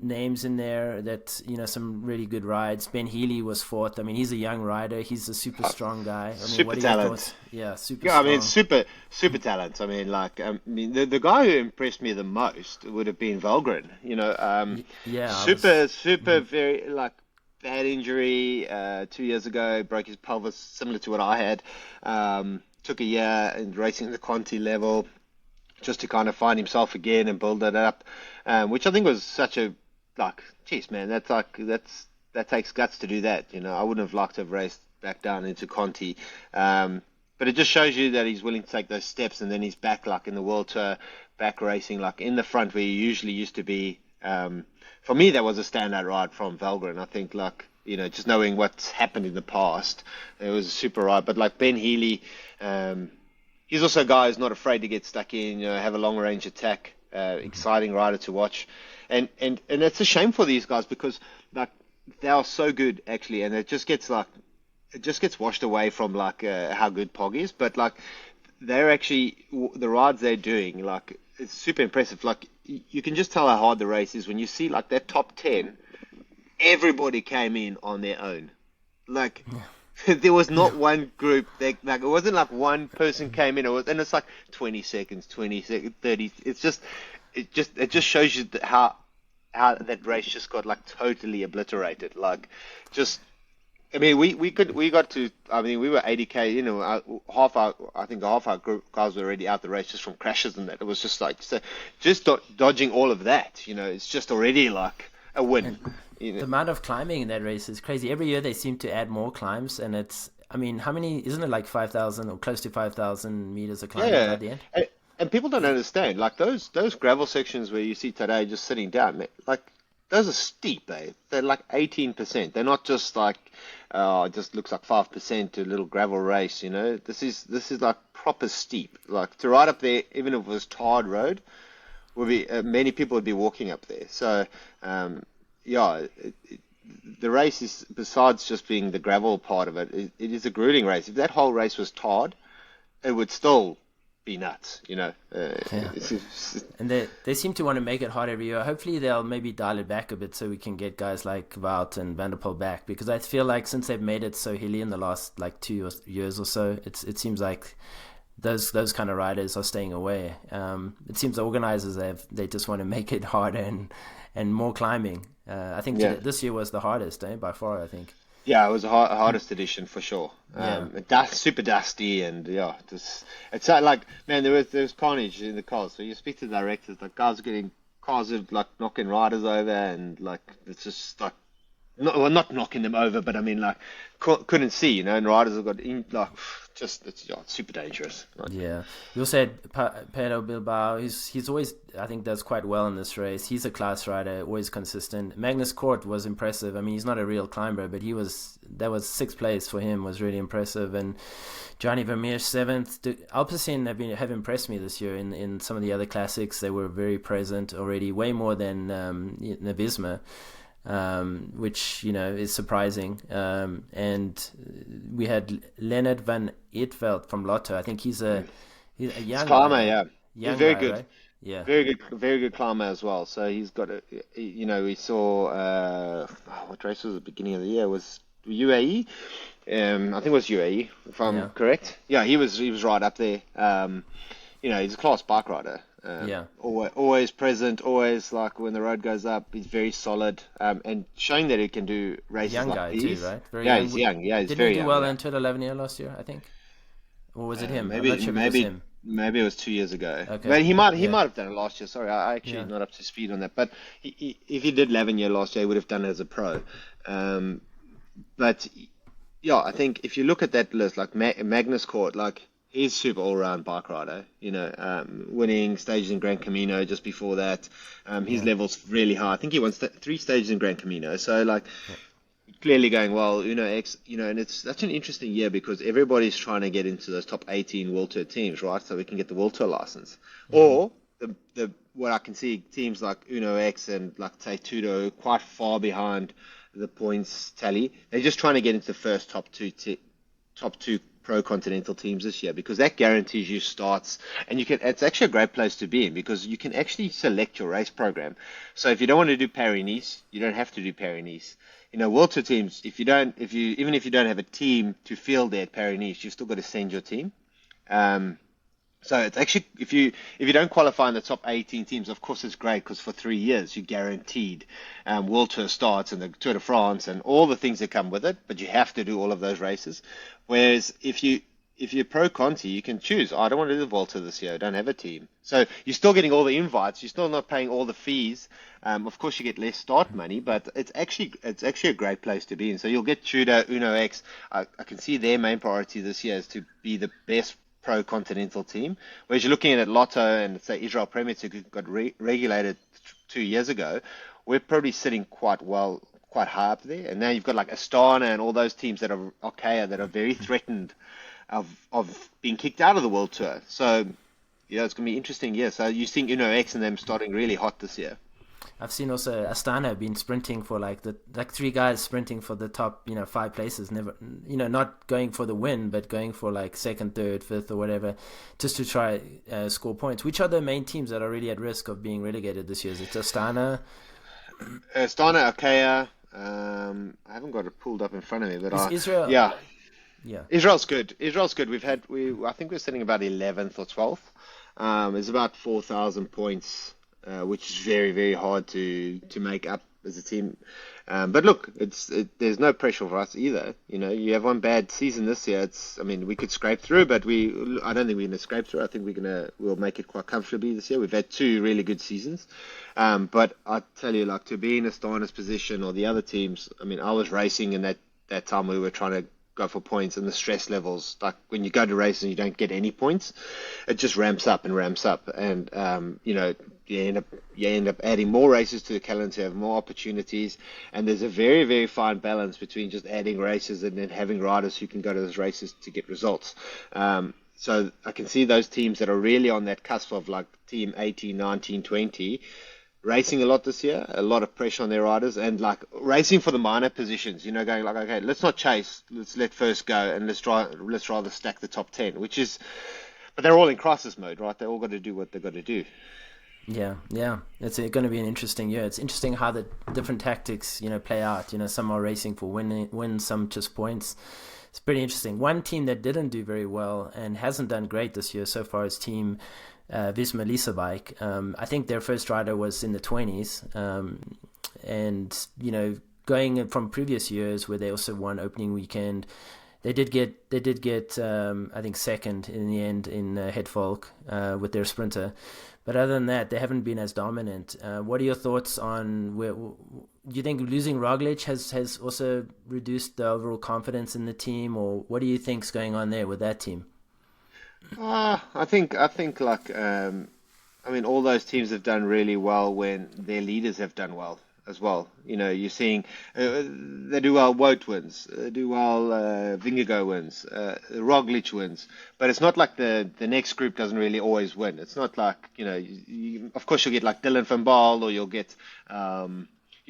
names in there that, some really good rides. Ben Healy was fourth. I mean, he's a young rider. He's a super strong guy. I mean, super talent. Yeah, super strong. I mean, super talent. I mean, the guy who impressed me the most would have been Valgren. Very, like, bad injury 2 years ago, broke his pelvis, similar to what I had. Took a year in racing at the Conti level, just to kind of find himself again and build it up, which I think was such a, geez, man, that takes guts to do that. I wouldn't have liked to have raced back down into Conti, but it just shows you that he's willing to take those steps, and then he's back, like in the World Tour, back racing, like in the front where he usually used to be. For me, that was a standout ride from Valgren. I think, just knowing what's happened in the past, it was a super ride. But like Ben Healy, he's also a guy who's not afraid to get stuck in, have a long range attack, exciting rider to watch. And it's a shame for these guys, because they are so good actually, and it just gets washed away from how good Pog is. But they're actually, the rides they're doing, it's super impressive. You can just tell how hard the race is when you see that top 10, everybody came in on their own. There was not one group that, it wasn't like one person came in, and it's 20 seconds, 30. It just shows you how that race just got totally obliterated. I mean, we were 80K, I think half our group guys were already out the race just from crashes and that. It was just dodging all of that, it's just already a win. The amount of climbing in that race is crazy. Every year they seem to add more climbs, and how many, isn't it 5,000 or close to 5,000 meters of climbing at the end? And people don't understand, those gravel sections where you see today just sitting down, those are steep, eh? They're 18%. They're not just it just looks like 5% to a little gravel race, This is proper steep. To ride up there, even if it was tarred road, would be many people would be walking up there. So, the race is, besides just being the gravel part of it, it is a grueling race. If that whole race was tarred, it would still be nuts, And they seem to want to make it hard every year. Hopefully they'll maybe dial it back a bit so we can get guys like Wout and Van der Poel back, because I feel since they've made it so hilly in the last 2 years or so, it seems like those kind of riders are staying away. It seems the organizers they just want to make it harder and more climbing. I think this year was the hardest, by far, I think. Yeah, it was the hardest edition for sure. Super dusty, and it's man, there was carnage in the cars. So you speak to the directors, cars are knocking riders over, and it's just not knocking them over, but I mean, like, couldn't see, and riders have got it's super dangerous. Yeah, you also had Pedro Bilbao. He's always, I think, does quite well in this race. He's a class rider, always consistent. Magnus Cort was impressive. I mean, he's not a real climber, but that was sixth place for him, was really impressive. And Johnny Vermeer seventh. Alpecin have impressed me this year in some of the other classics. They were very present already, way more than Nibisma. Which is surprising. And we had Leonard van Eetveld from Lotto. I think he's a young climber. Yeah, young he's very guy, good. Right? Yeah, very good climber as well. So he's got we saw what race was the beginning of the year, was UAE. I think it was UAE, if I'm correct. Yeah, he was right up there. He's a class bike rider. Always present, always, like, when the road goes up, he's very solid, and showing that he can do races young like guy these. too, right? Very young. He's young. Yeah, he's Didn't very he do young. well in Tour de l'Avenir last year, I think? Or was it him? Maybe, I'm not sure if it was him. Maybe it was 2 years ago. Okay. But he might have done it last year. Sorry, I actually not up to speed on that. But if he did l'Avenir last year, he would have done it as a pro. But yeah, I think if you look at that list, like Magnus Cort, like, he's super all-round bike rider, winning stages in Gran Camino just before that. His level's really high. I think he won 3 stages in Gran Camino. So, like, clearly going well. Uno X, and it's such an interesting year because everybody's trying to get into those top 18 World Tour teams, right? So we can get the World Tour license. Or what I can see, teams like Uno X and, like, say, Tudo, quite far behind the points tally. They're just trying to get into the first top two pro continental teams this year, because that guarantees you starts, and it's actually a great place to be in because you can actually select your race program. So if you don't want to do Paris-Nice, you don't have to do Paris-Nice. World Tour teams, even if you don't have a team to field there at Paris-Nice, you've still got to send your team. So it's actually, if you don't qualify in the top 18 teams, of course it's great because for 3 years you're guaranteed World Tour starts and the Tour de France and all the things that come with it, but you have to do all of those races. Whereas if you're pro Conti, you can choose, I don't want to do the Volta this year, I don't have a team. So you're still getting all the invites, you're still not paying all the fees. Of course you get less start money, but it's actually a great place to be in. So you'll get Tudor, Uno X. I can see their main priority this year is to be the best pro continental team, whereas you're looking at Lotto and, say, Israel Premier League, who got regulated 2 years ago. We're probably sitting quite high up there, and now you've got, like, Astana and all those teams that are Arkea that are very threatened of being kicked out of the World Tour. So it's going to be interesting. So you're seeing Uno X and them starting really hot this year. I've seen also Astana been sprinting for like 3 guys sprinting for the top 5 places, never not going for the win, but going for like 2nd, 3rd, 5th or whatever, just to try score points. Which are the main teams that are really at risk of being relegated this year? Is it Astana, Arkea? I haven't got it pulled up in front of me, but Israel. Yeah. Israel's good. I think we're sitting about 11th or 12th. It's about 4,000 points. Which is very, very hard to make up as a team. But look, there's no pressure for us either. You have one bad season this year. We could scrape through, but I don't think we're going to scrape through. I think we'll make it quite comfortably this year. We've had 2 really good seasons. But I tell you, like, to be in Astana's position or the other teams, I was racing in that time we were trying to go for points, and the stress levels, like when you go to race and you don't get any points, it just ramps up, and you end up adding more races to the calendar to have more opportunities, and there's a very, very fine balance between just adding races and then having riders who can go to those races to get results. So I can see those teams that are really on that cusp of, like, team 18, 19, 20 racing a lot this year, a lot of pressure on their riders, and, like, racing for the minor positions, going like, okay, let's not chase, let's let first go, and let's rather stack the top 10, but they're all in crisis mode, right? They all got to do what they've got to do. Yeah, it's going to be an interesting year. It's interesting how the different tactics, play out. Some are racing for wins, some just points. It's pretty interesting. One team that didn't do very well and hasn't done great this year so far is Team Visma Lease Bike. I think their first rider was in the 20s, and going from previous years where they also won opening weekend, they did get I think 2nd in the end in Het Volk with their sprinter, But other than that, they haven't been as dominant. What are your thoughts on do you think losing Roglic has also reduced the overall confidence in the team, or what do you think's going on there with that team? I think all those teams have done really well when their leaders have done well as well. You're seeing they do well. Wout wins, they do well. Vingegaard wins, Roglic wins, but it's not like the next group doesn't really always win. It's not like of course you'll get like Dylan van Baarle, or you'll get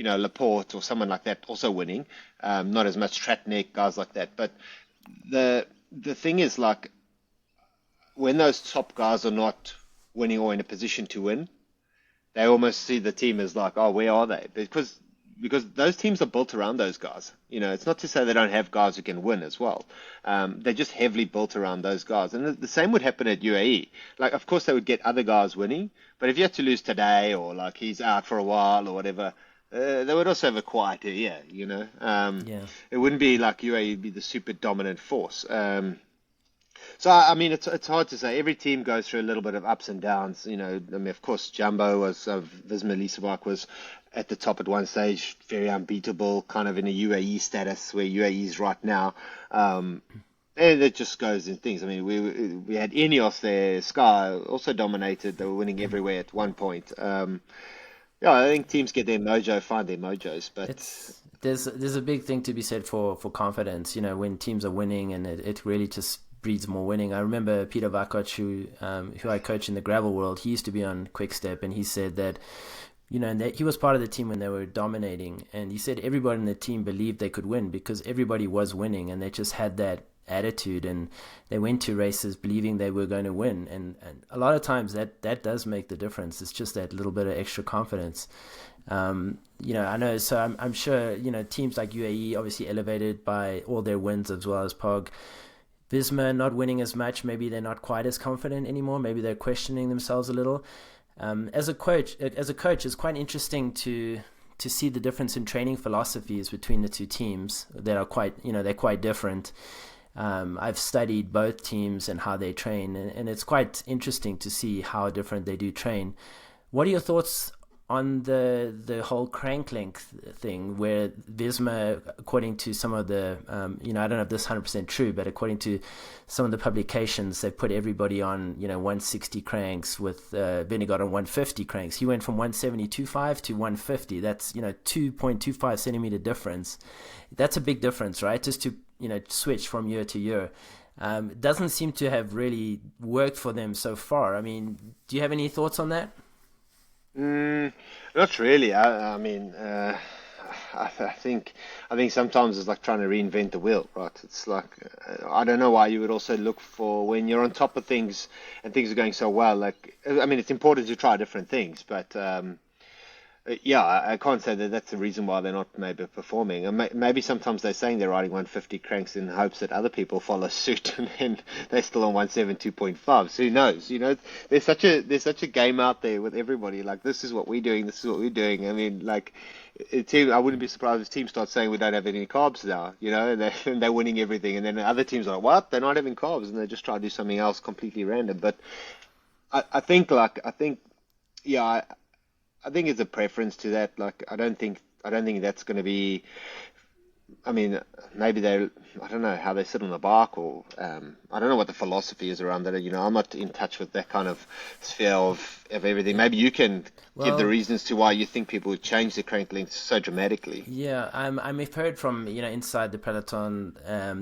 Laporte or someone like that also winning. Not as much Tratnik, guys like that. But the thing is, like, when those top guys are not winning or in a position to win, they almost see the team as like, oh, where are they? Because those teams are built around those guys. It's not to say they don't have guys who can win as well. They're just heavily built around those guys. And the same would happen at UAE. Like, of course, they would get other guys winning, but if you had to lose today, or like he's out for a while or whatever, they would also have a quieter year, Yeah. It wouldn't be like UAE would be the super dominant force. So, I mean, it's hard to say. Every team goes through a little bit of ups and downs. Of course, Jumbo Visma Leasebach was at the top at one stage, very unbeatable, kind of in a UAE status where UAE is right now. And it just goes in things. I mean, we had Ineos there, Sky also dominated. They were winning everywhere at one point. I think teams get their mojo, find their mojos, but there's a big thing to be said for confidence. When teams are winning, and it really just breeds more winning. I remember Peter Vakoc, who I coach in the gravel world. He used to be on Quick Step, and he said that and that he was part of the team when they were dominating, and he said everybody in the team believed they could win because everybody was winning, and they just had that attitude, and they went to races believing they were going to win, and a lot of times that does make the difference. It's just that little bit of extra confidence. I know, so I'm sure teams like UAE obviously elevated by all their wins as well as Pog. Visma not winning as much, maybe they're not quite as confident anymore. Maybe they're questioning themselves a little. As a coach, it's quite interesting to see the difference in training philosophies between the two teams that are they're quite different. I've studied both teams and how they train, and it's quite interesting to see how different they do train. What are your thoughts on the whole crank length thing, where Visma, according to some of the, I don't know if this is 100% true, but according to some of the publications, they put everybody on, 160 cranks with Vingegaard on 150 cranks. He went from 172.5 to 150. That's, 2.25 centimeter difference. That's a big difference, right? Just to, switch from year to year. It doesn't seem to have really worked for them so far. I mean, do you have any thoughts on that? Not really. I think sometimes it's like trying to reinvent the wheel, right? It's like I don't know why you would also look for, when you're on top of things and things are going so well. Like, I mean, it's important to try different things, but I can't say that that's the reason why they're not maybe performing. And maybe sometimes they're saying they're riding 150 cranks in hopes that other people follow suit, and then they're still on 172.5. So who knows? There's such a game out there with everybody. Like, this is what we're doing. This is what we're doing. I mean, like, I wouldn't be surprised if teams start saying we don't have any carbs now. And they're winning everything, and then other teams are like, what? They're not having carbs, and they just try to do something else completely random. But I think it's a preference to that. Like, I don't think that's going to be. I mean, maybe I don't know how they sit on the bike, or I don't know what the philosophy is around that. I'm not in touch with that kind of sphere of everything. Maybe you can give the reasons to why you think people would change the crank length so dramatically. Yeah, I've heard from inside the peloton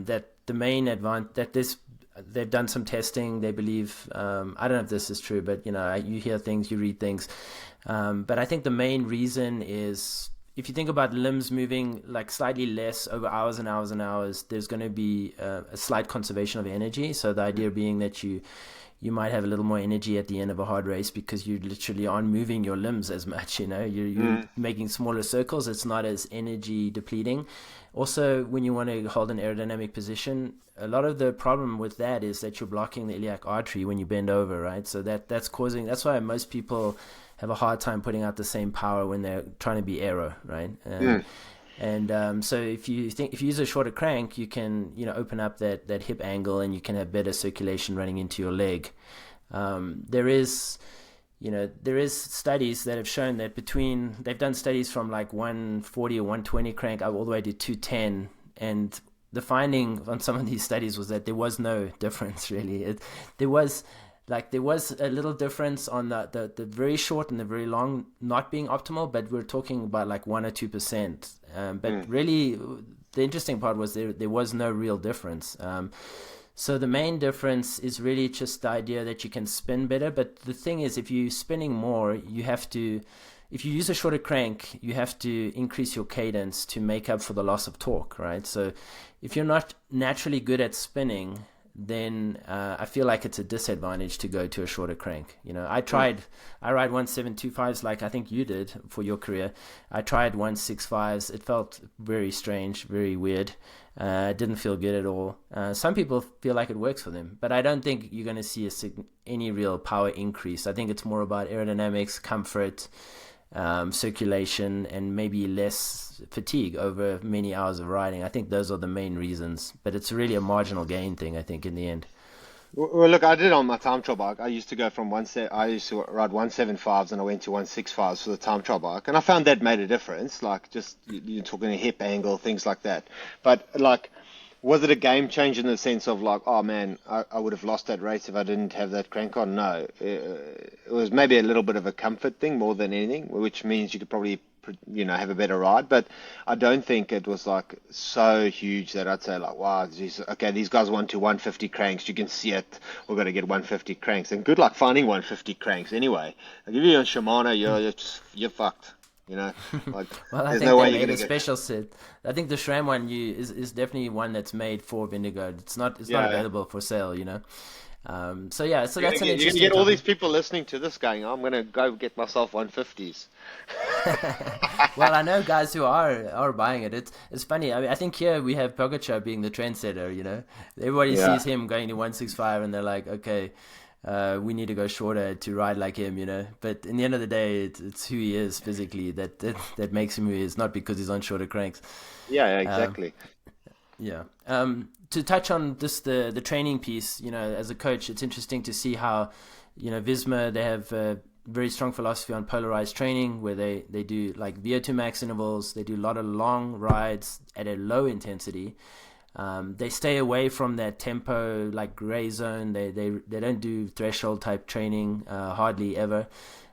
that the main advantage that they've done some testing. They believe, I don't know if this is true, but you hear things, you read things. But I think the main reason is, if you think about limbs moving like slightly less over hours and hours and hours, there's going to be a slight conservation of energy. So the idea being that you might have a little more energy at the end of a hard race because you literally aren't moving your limbs as much. You're making smaller circles. It's not as energy depleting. Also, when you want to hold an aerodynamic position, a lot of the problem with that is that you're blocking the iliac artery when you bend over, right? So that's why most people have a hard time putting out the same power when they're trying to be aero, right? And so if you use a shorter crank, you can open up that hip angle, and you can have better circulation running into your leg. There is there is studies that have shown that they've done studies from like 140 or 120 crank up all the way to 210, and the finding on some of these studies was that there was no difference really. There was a little difference on the very short and the very long not being optimal, but we're talking about like 1 or 2%. But really, the interesting part was there was no real difference. So the main difference is really just the idea that you can spin better. But the thing is, if you're spinning more, if you use a shorter crank, you have to increase your cadence to make up for the loss of torque, right? So if you're not naturally good at spinning, then I feel like it's a disadvantage to go to a shorter crank. I ride 1725s like I think you did for your career. I tried 165s. It felt very strange, very weird. It didn't feel good at all. Some people feel like it works for them, but I don't think you're going to see any real power increase. I think it's more about aerodynamics, comfort, circulation, and maybe less fatigue over many hours of riding. I think those are the main reasons, but it's really a marginal gain thing, I think, in the end. Well, look, I did it on my time trial bike. I used to ride 175s and I went to 165s for the time trial bike, and I found that made a difference. Like just you're talking a hip angle, things like that. But like, was it a game changer in the sense of like, oh man, I would have lost that race if I didn't have that crank on? No, it was maybe a little bit of a comfort thing more than anything, which means you could probably have a better ride. But I don't think it was like so huge that I'd say like, wow, geez, okay, these guys want to 150 cranks. You can see it. We're going to get 150 cranks, and good luck finding 150 cranks anyway. Like if you're on Shimano, you're fucked. Like well, I there's think no way they you're made gonna a special set. I think the SRAM one is definitely one that's made for Vindigo. It's not available for sale. So that's an interesting. You're gonna get all these people listening to this going, I'm gonna go get myself 150s. Well, I know guys who are buying it. It's funny. I mean, I think here we have Pogačar being the trendsetter. Everybody sees him going to 165, and they're like, okay. We need to go shorter to ride like him, But in the end of the day, it's who he is physically that makes him who he is, not because he's on shorter cranks. Yeah, exactly. To touch on just the training piece, as a coach, it's interesting to see how, Visma, they have a very strong philosophy on polarized training where they do like VO2 max intervals. They do a lot of long rides at a low intensity. They stay away from that tempo, like gray zone. They don't do threshold type training, hardly ever.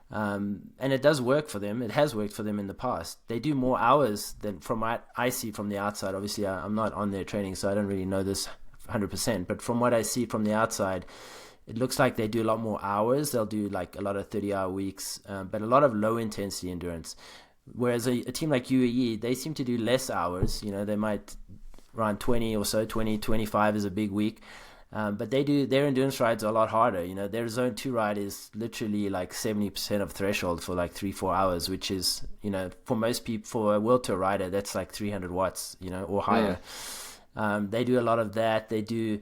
And it does work for them. It has worked for them in the past. They do more hours than from what I see from the outside. Obviously, I'm not on their training, so I don't really know this 100%. But from what I see from the outside, it looks like they do a lot more hours. They'll do like a lot of 30-hour weeks, but a lot of low-intensity endurance. Whereas a team like UAE, they seem to do less hours. They might around 20 or so, 20, 25 is a big week. But their endurance rides are a lot harder. Their zone 2 ride is literally like 70% of threshold for like 3-4 hours, which is, for most people, for a World Tour rider, that's like 300 watts, or higher. They do a lot of that. They do,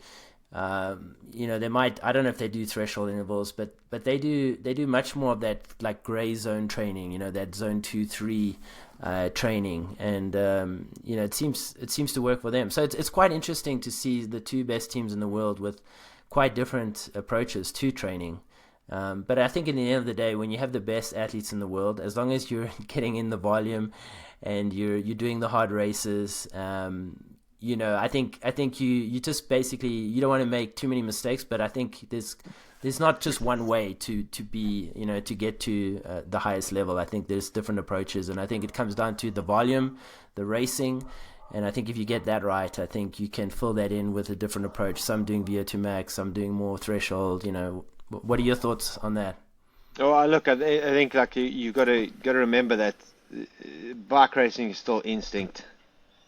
they might, I don't know if they do threshold intervals, but they do much more of that like gray zone training, that zone 2-3 training, and it seems to work for them. So it's quite interesting to see the two best teams in the world with quite different approaches to training. But I think in the end of the day, when you have the best athletes in the world, as long as you're getting in the volume and you're doing the hard races, I think you just basically, you don't want to make too many mistakes. But I think there's not just one way to be, to get to the highest level. I think there's different approaches, and I think it comes down to the volume, the racing, and I think if you get that right, I think you can fill that in with a different approach. Some doing VO2 max, some doing more threshold. What are your thoughts on that? Oh, look, I think like you got to remember that bike racing is still instinct.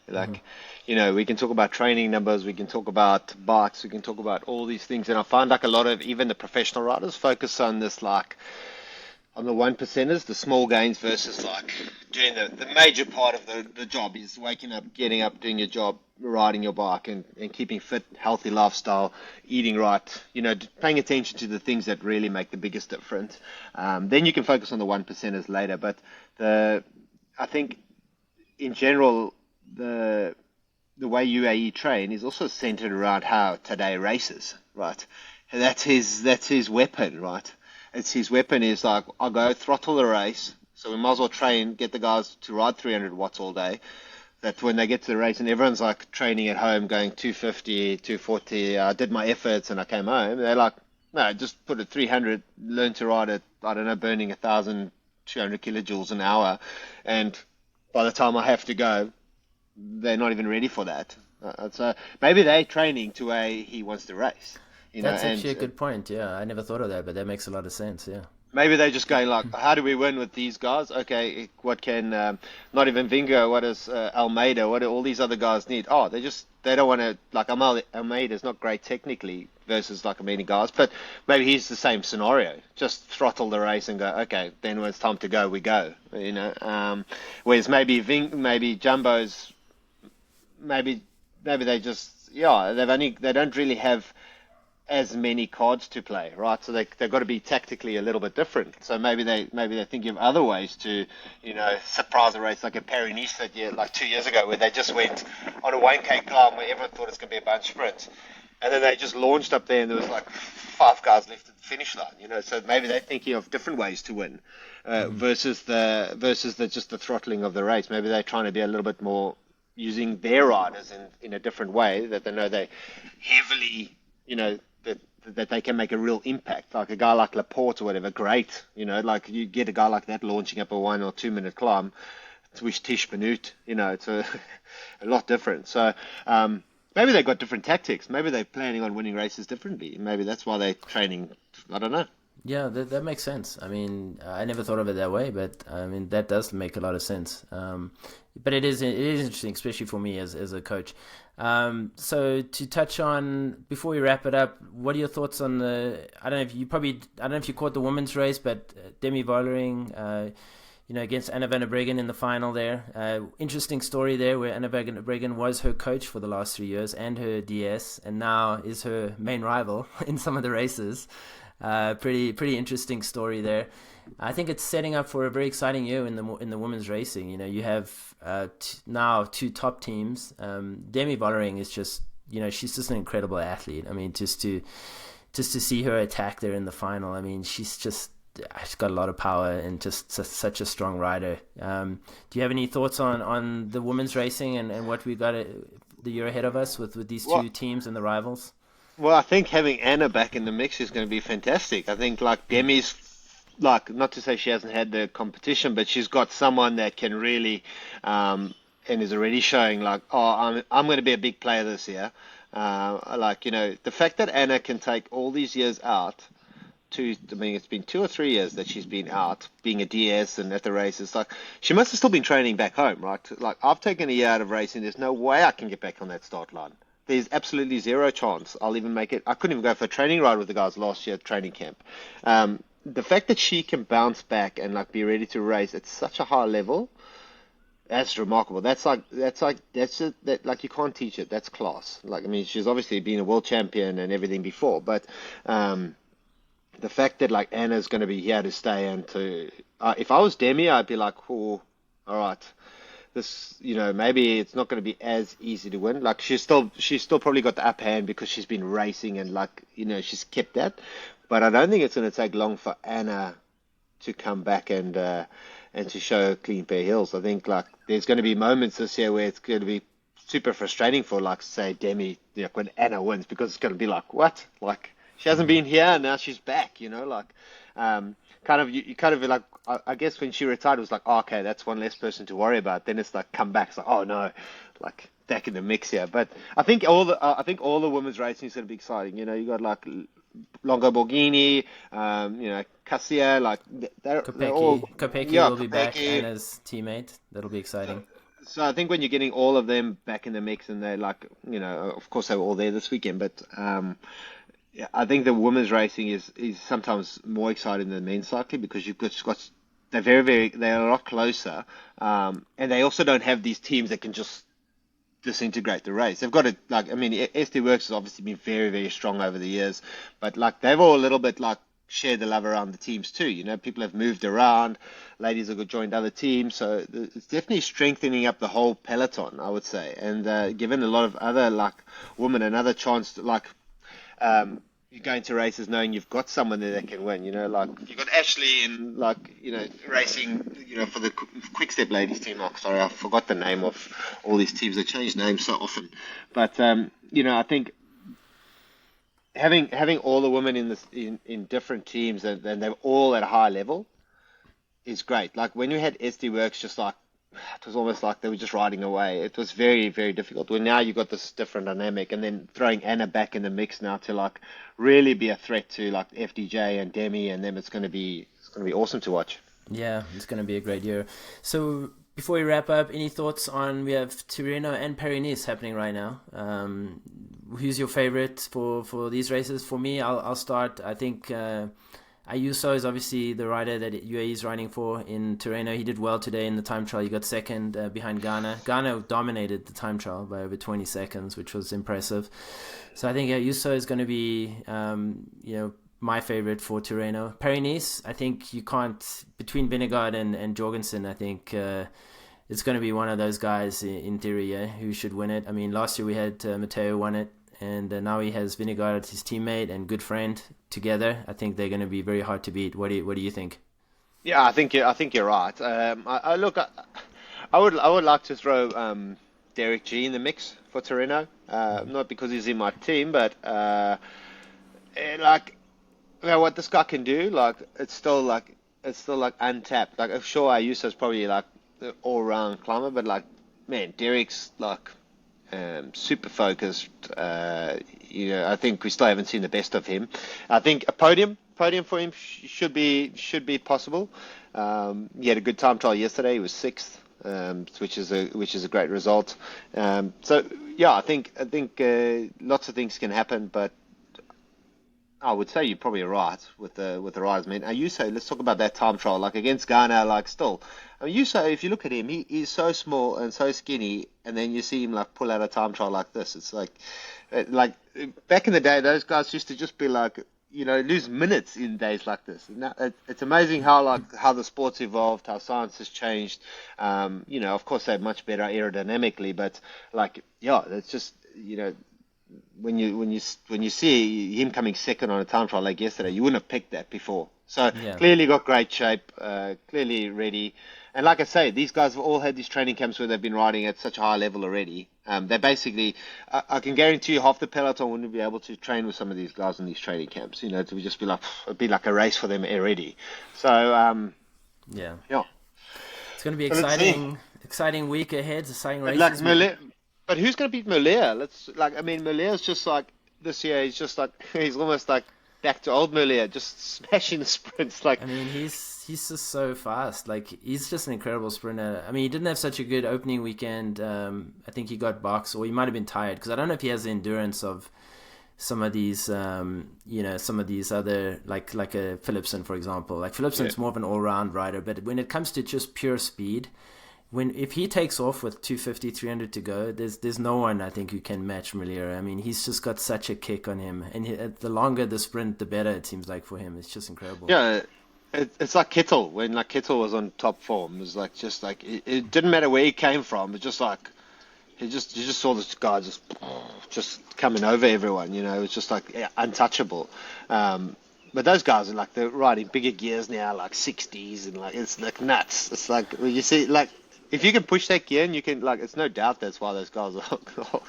Like, we can talk about training numbers, we can talk about bikes, we can talk about all these things. And I find like a lot of even the professional riders focus on this, like on the 1%ers, the small gains versus like doing the major part of the job is waking up, getting up, doing your job, riding your bike and keeping fit, healthy lifestyle, eating right, paying attention to the things that really make the biggest difference. Then you can focus on the 1%ers later. But I think in general, the way UAE train is also centered around how Tadej races, right? That's his weapon, right? it's his weapon is like, I'll go throttle the race. So we might as well train, get the guys to ride 300 watts all day. That when they get to the race and everyone's like training at home going 250, 240, I did my efforts and I came home. They're like, no, just put it 300, learn to ride it, I don't know, burning 1,200 kilojoules an hour. And by the time I have to go, they're not even ready for that. So maybe they're training to a he wants to race. That's actually a good point. Yeah, I never thought of that, but that makes a lot of sense. Yeah. Maybe they're just going like, how do we win with these guys? Okay, what can not even Vingo? What does Almeida? What do all these other guys need? Oh, they don't want to like Almeida's not great technically versus like many guys, but maybe he's the same scenario. Just throttle the race and go. Okay, then when it's time to go, we go. Whereas maybe Jumbo's maybe they just they don't really have as many cards to play, right? So they've got to be tactically a little bit different. So maybe they're thinking of other ways to, surprise the race, like a Paris-Nice that year, like 2 years ago, where they just went on a 1K climb where everyone thought it's going to be a bunch of sprints, and then they just launched up there and there was like 5 guys left at the finish line, So maybe they're thinking of different ways to win versus the just the throttling of the race. Maybe they're trying to be a little bit more using their riders in a different way that they know they heavily, that they can make a real impact. Like a guy like Laporte or whatever, great. Like you get a guy like that launching up a 1 or 2 minute climb, Swish Tish Benut, it's a lot different. So maybe they've got different tactics. Maybe they're planning on winning races differently. Maybe that's why they're training. I don't know. Yeah, that makes sense. I mean, I never thought of it that way, but I mean, that does make a lot of sense. But it is interesting, especially for me as a coach. So to touch on, before we wrap it up, what are your thoughts on I don't know if you caught the women's race, but Demi Vollering, against Anna van der Breggen in the final there. Interesting story there where Anna van der Breggen was her coach for the last 3 years and her DS, and now is her main rival in some of the races. Pretty interesting story there. I think it's setting up for a very exciting year in the women's racing. You have now 2 top teams. Demi Vollering is just, she's just an incredible athlete. I mean, just to see her attack there in the final. I mean, she's got a lot of power and just such a strong rider. Do you have any thoughts on the women's racing and what we got the year ahead of us with these 2 teams and the rivals? Well, I think having Anna back in the mix is going to be fantastic. I think like Demi's, like, not to say she hasn't had the competition, but she's got someone that can really, and is already showing like, oh, I'm going to be a big player this year. The fact that Anna can take all these years out it's been 2 or 3 years that she's been out being a DS and at the races. Like, she must have still been training back home, right? Like, I've taken a year out of racing. There's no way I can get back on that start line. There's absolutely zero chance I'll even make it. I couldn't even go for a training ride with the guys last year at training camp. The fact that she can bounce back and like be ready to race at such a high level, that's remarkable. That's you can't teach it. That's class. Like, I mean, she's obviously been a world champion and everything before, but the fact that like Anna's going to be here to stay and to, if I was Demi, I'd be like, oh, all right. This, maybe it's not going to be as easy to win. Like, she's still probably got the upper hand because she's been racing and like, she's kept that. But I don't think it's going to take long for Anna to come back and to show clean pair of heels. I think like there's going to be moments this year where it's going to be super frustrating for like, say, Demi, when Anna wins, because it's going to be like, what? Like, she hasn't been here and now she's back, I guess when she retired, it was like, oh, okay, that's one less person to worry about. Then it's like, come back. It's like, oh no, like back in the mix here. But I think all the women's racing is going to be exciting. You got like Longo Borghini, Cassia, like they're all. Kopecky will be back, Anna's teammate. That'll be exciting. So I think when you're getting all of them back in the mix, and they're like, of course they were all there this weekend, but I think the women's racing is sometimes more exciting than men's cycling because you've got they're they're a lot closer, and they also don't have these teams that can just disintegrate the race. They've got to, like, I mean, SD Works has obviously been very, very strong over the years, but like they've all a little bit like shared the love around the teams too. People have moved around, ladies have joined other teams, so it's definitely strengthening up the whole peloton, I would say, and given a lot of other like women another chance to like. you go into races knowing you've got someone there that can win. Like you've got Ashley and like racing. For the Quick Step ladies team. Oh, sorry, I forgot the name of all these teams. They change names so often. But I think having all the women in different teams and they're all at a high level is great. Like when you had SD Works, just like it was almost like they were just riding away. It was very, very difficult. Well, now you've got this different dynamic, and then throwing Anna back in the mix now to like really be a threat to like FDJ and Demi and them. It's going to be awesome to watch. Yeah, it's going to be a great year. So before we wrap up, any thoughts on, we have Tirreno and Paris-Nice happening right now. Who's your favorite for these races? For me, I'll start. I think Ayuso is obviously the rider that UAE is riding for in Tirreno. He did well today in the time trial. He got second behind Ghana. Ghana dominated the time trial by over 20 seconds, which was impressive. So I think Ayuso is going to be, my favorite for Tirreno. Paris-Nice, I think you can't, between Vingegaard and Jorgensen, I think it's going to be one of those guys in theory, who should win it. I mean, last year we had Matteo won it, and now he has Vingegaard, his teammate and good friend, together. I think they're going to be very hard to beat. What do you think? Yeah, I think you're right. I would like to throw Derek G in the mix for Tirreno. Not because he's in my team, but what this guy can do, like it's still like untapped. Like I'm sure Ayuso's probably like the all-round climber, but like man, Derek's like super focused. I think we still haven't seen the best of him. I think a podium for him should be possible. He had a good time trial yesterday. He was sixth, which is a great result. So yeah, I think lots of things can happen, but I would say you're probably right with the riders. Man, Ayuso, let's talk about that time trial. Like against Ghana, like still, Ayuso, if you look at him, he's so small and so skinny, and then you see him like pull out a time trial like this. It's like back in the day, those guys used to just be like, lose minutes in days like this. Now, it's amazing how the sport's evolved, how science has changed. Of course they're much better aerodynamically, but it's just when you see him coming second on a time trial like yesterday, you wouldn't have picked that before. So clearly got great shape, clearly ready. And like I say, these guys have all had these training camps where they've been riding at such a high level already. They basically, I can guarantee you, half the peloton wouldn't be able to train with some of these guys in these training camps. It would just be like a race for them already. So yeah, it's going to be exciting week ahead. Exciting races. But who's going to beat Muller? Muller's just like this year. He's almost like back to old Muller, just smashing the sprints. He's just so fast. Like he's just an incredible sprinter. I mean, he didn't have such a good opening weekend. I think he got boxed, or he might have been tired because I don't know if he has the endurance of some of these, some of these other like a Philipsen, for example. Like Philipsen's more of an all-round rider, but when it comes to just pure speed. If he takes off with 250, 300 to go, there's no one I think who can match Muller. I mean, he's just got such a kick on him, and the longer the sprint, the better it seems like for him. It's just incredible. Yeah, it's like Kittel when Kittel was on top form. It was it didn't matter where he came from. It's just like you just saw this guy just coming over everyone. It was just untouchable. But those guys are they're riding bigger gears now, like 60s, and it's like nuts. It's like when you see if you can push that gear, and you can it's no doubt that's why those guys are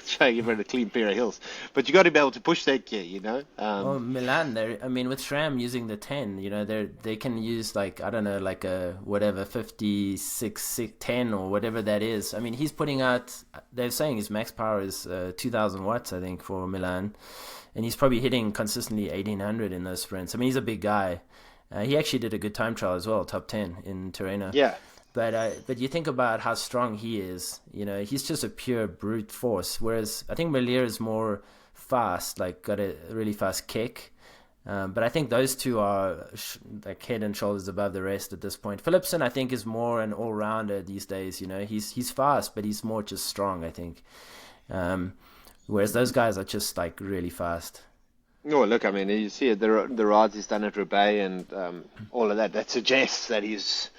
showing everyone a clean pair of heels. But you got to be able to push that gear, Well, Milan, with SRAM using the 10, they can use a whatever 56 10 or whatever that is. I mean, he's putting out. They're saying his max power is 2,000 watts, I think, for Milan, and he's probably hitting consistently 1,800 in those sprints. I mean, he's a big guy. He actually did a good time trial as well, top 10 in Tirreno. Yeah. But you think about how strong he is. He's just a pure brute force. Whereas I think Muller is more fast, got a really fast kick. But I think those two are head and shoulders above the rest at this point. Philipsen, I think, is more an all-rounder these days. He's fast, but he's more just strong, I think. Whereas those guys are just really fast. No, look, I mean, you see the rides he's done at Roubaix and all of that. That suggests that his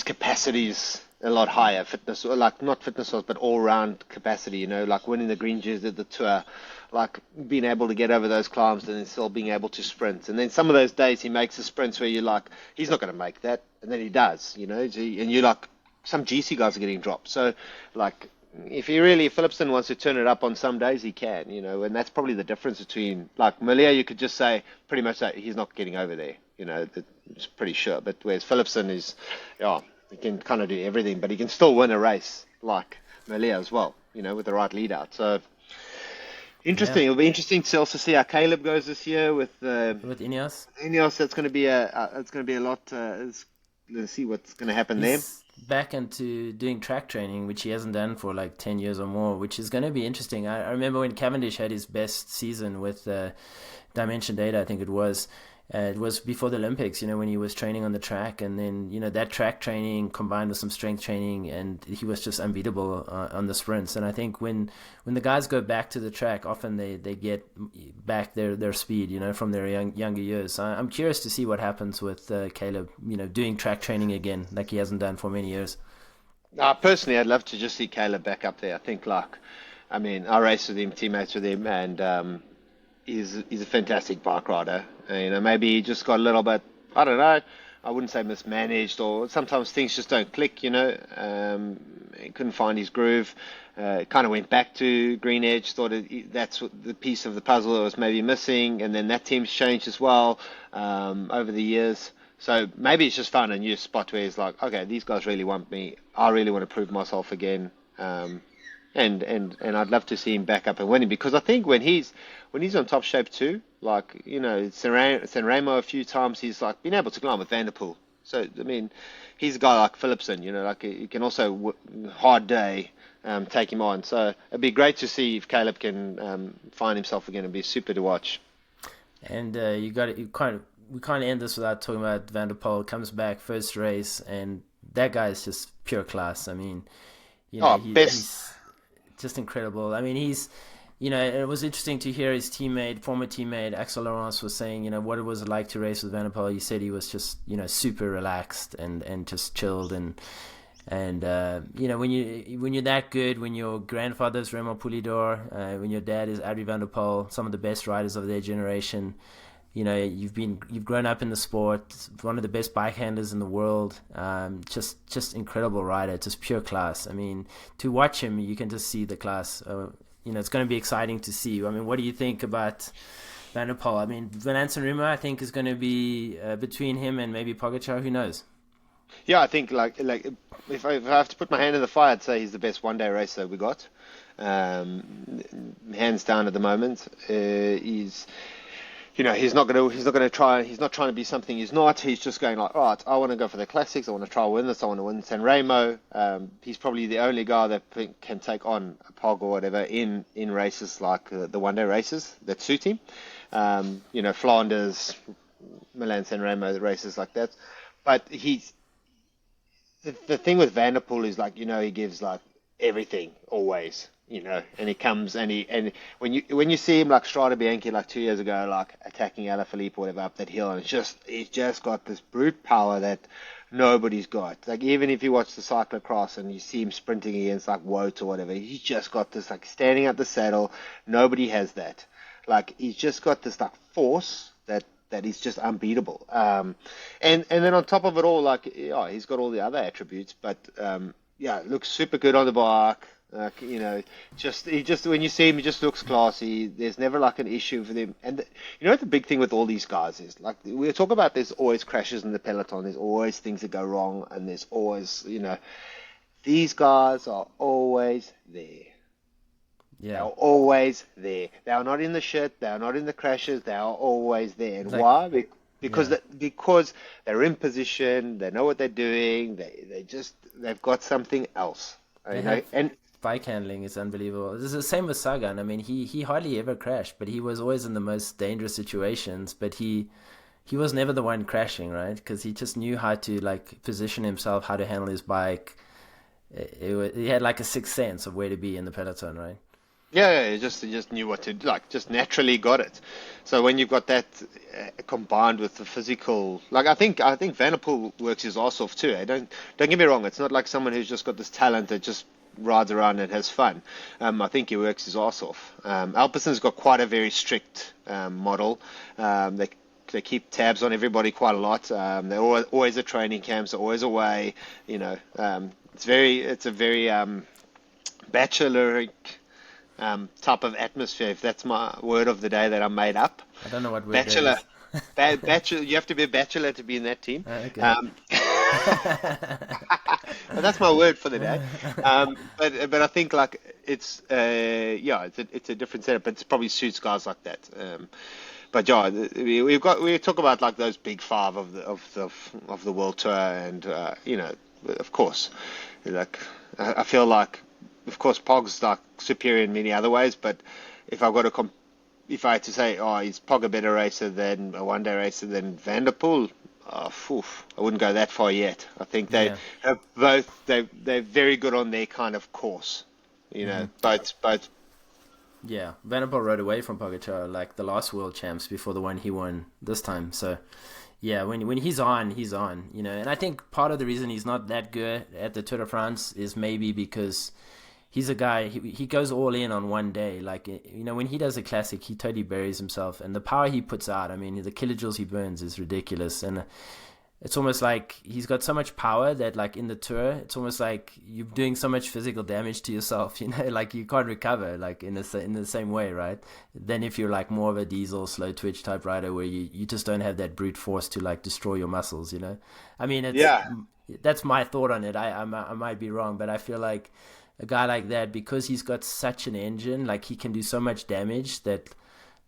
capacities a lot higher fitness, or like not fitness, but all round capacity. Like winning the green jersey at the Tour, like being able to get over those climbs and then still being able to sprint. And then some of those days he makes the sprints where you're like, he's not going to make that, and then he does. And you're like, some GC guys are getting dropped. So like, if Philipsen wants to turn it up on some days, he can, and that's probably the difference between, like, Malia, you could just say pretty much that he's not getting over there, it's pretty sure. But whereas Philipsen is, yeah, he can kind of do everything, but he can still win a race like Malia as well, with the right lead out. So interesting. Yeah. It'll be interesting to also see how Caleb goes this year with Ineos. Ineos, that's going to be a lot. Let's see what's going to happen there. Back into doing track training, which he hasn't done for like 10 years or more, which is going to be interesting. I remember when Cavendish had his best season with Dimension Data, I think it was before the Olympics, when he was training on the track, and then, that track training combined with some strength training, and he was just unbeatable on the sprints. And I think when the guys go back to the track, often they get back their speed, from their younger years. So I'm curious to see what happens with Caleb, doing track training again, like he hasn't done for many years. Personally, I'd love to just see Caleb back up there. I think, I raced with him, teammates with him, and he's a fantastic bike rider. Maybe he just got a little bit, I don't know, I wouldn't say mismanaged, or sometimes things just don't click, he couldn't find his groove, kind of went back to Green Edge, thought that's what the piece of the puzzle that was maybe missing, and then that team's changed as well over the years. So maybe he's just found a new spot where he's like, okay, these guys really want me, I really want to prove myself again. And I'd love to see him back up and winning, because I think when he's on top shape too, like, San Remo a few times, he's like been able to climb with Van der Poel. So I mean, he's a guy like Philipsen, like he can also hard day take him on. So it'd be great to see if Caleb can find himself again. It'd be super to watch. And we can't end this without talking about Van der Poel. Comes back first race, and that guy is just pure class. I mean, he's just incredible. I mean, he's, it was interesting to hear his former teammate, Axel Laurence, was saying, what it was like to race with Van der Poel. He said he was just, super relaxed and just chilled. And when you're that good, when your grandfather's Raymond Poulidor, when your dad is Adrie Van der Poel, some of the best riders of their generation, you've grown up in the sport, one of the best bike handlers in the world, just incredible rider, just pure class. I mean, to watch him, you can just see the class. It's going to be exciting to see. I mean, what do you think about Van der Poel? I mean, Van Aert, I think, is going to be between him and maybe Pogačar. Who knows? Yeah, I think like if I have to put my hand in the fire, I'd say he's the best one-day racer we got, hands down at the moment. He's not trying to be something he's not. He's just going like, all right, I want to go for the classics. I want to try win this. I want to win San Remo. He's probably the only guy that can take on a Pog or whatever in races like the one-day races that suit him. Flanders, Milan, San Remo, races like that. But the thing with Van der Poel is like, he gives like everything always. And he comes and when you see him like Strade Bianche like 2 years ago, like attacking Alaphilippe or whatever up that hill, and he's just got this brute power that nobody's got. Like, even if you watch the cyclocross and you see him sprinting against like Wout or whatever, he's just got this like standing up the saddle. Nobody has that. Like, he's just got this like force that is just unbeatable. And then on top of it all, like, he's got all the other attributes, but looks super good on the bike. He just when you see him, he just looks classy. There's never like an issue with him. And the big thing with all these guys is, like, we talk about, there's always crashes in the peloton. There's always things that go wrong, and there's always, these guys are always there. Yeah. They're always there. They are not in the shit. They are not in the crashes. They are always there. And why? Because they're in position. They know what they're doing. They've got something else. And bike handling is unbelievable. It's the same with Sagan. I mean, he hardly ever crashed, but he was always in the most dangerous situations. But he was never the one crashing, right? Because he just knew how to like position himself, how to handle his bike. He had like a sixth sense of where to be in the peloton, right? Yeah, he just knew what to do, like just naturally got it. So when you've got that combined with the physical, like I think Van der Poel works his ass off too. Don't get me wrong. It's not like someone who's just got this talent that just rides around and has fun. I think he works his ass off. Alperson's got quite a very strict model. They keep tabs on everybody quite a lot. They're always at training camps. They're always away. It's a very bacheloric type of atmosphere, if that's my word of the day that I made up. I don't know what word Bachelor. that Bachelor. You have to be a bachelor to be in that team. is. Okay. But that's my word for the day. But I think like it's a different setup. But it probably suits guys like that. But yeah, we talk about like those big five of the world tour, and of course, like I feel like. Of course, Pog's like superior in many other ways, but if if I had to say, oh, is Pog a better racer than a one-day racer than Van der Poel? I wouldn't go that far yet. I think they have both. They're very good on their kind of course. Both. Yeah, Van der Poel rode away from Pogačar like the last world champs before the one he won this time. So, yeah, when he's on, he's on. And I think part of the reason he's not that good at the Tour de France is maybe because he's a guy, he goes all in on one day. Like, when he does a classic, he totally buries himself. And the power he puts out, I mean, the kilojoules he burns is ridiculous. And it's almost like he's got so much power that, like, in the Tour, it's almost like you're doing so much physical damage to yourself, like you can't recover, like, in the same way, right? Than if you're, like, more of a diesel, slow twitch type rider where you just don't have that brute force to, like, destroy your muscles, I mean, that's my thought on it. I might be wrong, but I feel like a guy like that, because he's got such an engine, like he can do so much damage that,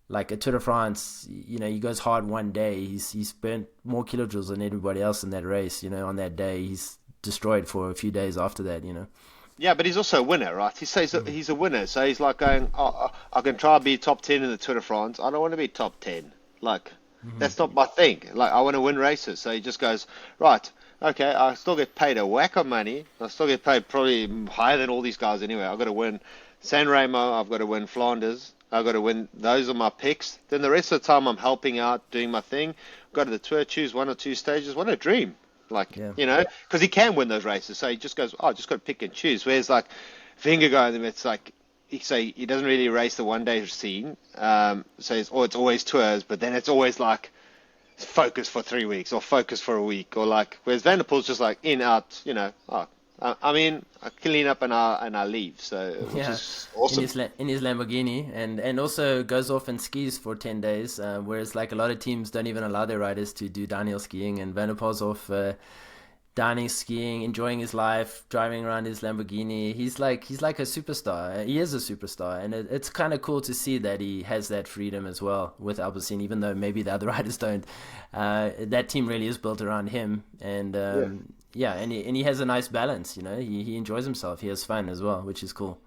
like a Tour de France, he goes hard one day, he's burnt more kilojoules than everybody else in that race. On that day, he's destroyed for a few days after that. Yeah, but he's also a winner, right? He says he's a winner, so he's like going, oh, I can try and be top 10 in the Tour de France. I don't want to be top 10. Like, that's not my thing. Like, I want to win races. So he just goes, right, okay, I still get paid a whack of money. I still get paid probably higher than all these guys anyway. I've got to win San Remo. I've got to win Flanders. I've got to win. Those are my picks. Then the rest of the time I'm helping out, doing my thing. Go to the Tour, choose one or two stages. What a dream. Like, because he can win those races. So he just goes, oh, I just got to pick and choose. Whereas like Vingegaard, it's like, he doesn't really race the one-day scene. So it's always tours, but then it's always like focus for 3 weeks or focus for a week, or like, whereas Van der Poel's just like in, out, I clean up and I leave. So which is awesome. In his Lamborghini, and also goes off and skis for 10 days, whereas like a lot of teams don't even allow their riders to do downhill skiing, and Van der Poel's off downhill skiing, enjoying his life, driving around his Lamborghini. He's like a superstar. He is a superstar, and it's kind of cool to see that he has that freedom as well with Alpecin, even though maybe the other riders don't. That team really is built around him, and and he has a nice balance. He enjoys himself. He has fun as well, which is cool.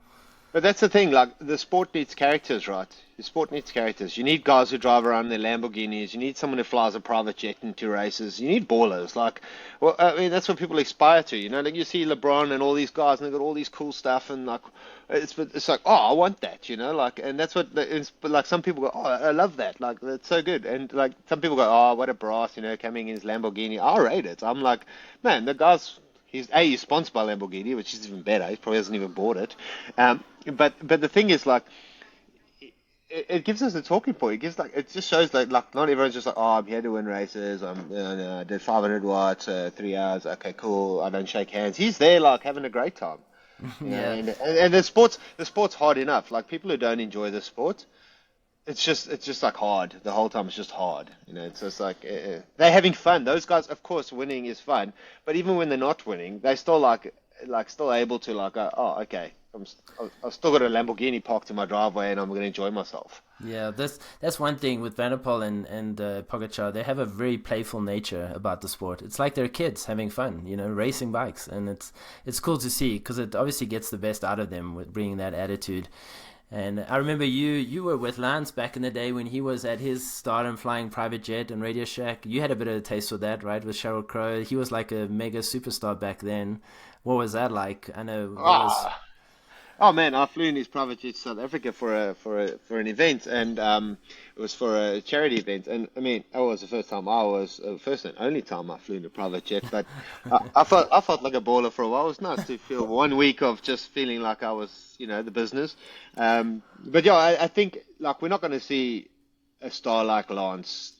But that's the thing, like, the sport needs characters, right? The sport needs characters. You need guys who drive around in their Lamborghinis. You need someone who flies a private jet into races. You need ballers. Like, well, I mean, that's what people aspire to, Like, you see LeBron and all these guys, and they've got all these cool stuff, and, like, it's like, oh, I want that, Like, and that's what, like, some people go, oh, I love that. Like, that's so good. And, like, some people go, oh, what a brass, coming in his Lamborghini. I rate it. I'm like, man, the guy's... He's sponsored by Lamborghini, which is even better. He probably hasn't even bought it. But the thing is, like, it gives us a talking point. It just shows that, like, not everyone's just like, oh, I'm here to win races. I did 500 watts, 3 hours. Okay, cool. I don't shake hands. He's there, like, having a great time. And the sport's hard enough. Like, people who don't enjoy the sport, it's just like hard. The whole time it's just hard. It's just like they're having fun. Those guys, of course, winning is fun. But even when they're not winning, they still still able to go, oh, okay, I've still got a Lamborghini parked in my driveway, and I'm going to enjoy myself. Yeah, that's one thing with Van der Poel and Pogačar. They have a very playful nature about the sport. It's like they're kids having fun, racing bikes, and it's cool to see because it obviously gets the best out of them with bringing that attitude. And I remember you were with Lance back in the day when he was at his stardom flying private jet and Radio Shack. You had a bit of a taste of that, right, with Sheryl Crow. He was like a mega superstar back then. What was that like? I know. Oh man, I flew in his private jet to South Africa for an event, and it was for a charity event. And I mean, that was the first and only time I flew in a private jet. But I felt like a baller for a while. It was nice to feel 1 week of just feeling like I was, the business. But yeah, I think like we're not going to see a star like Lance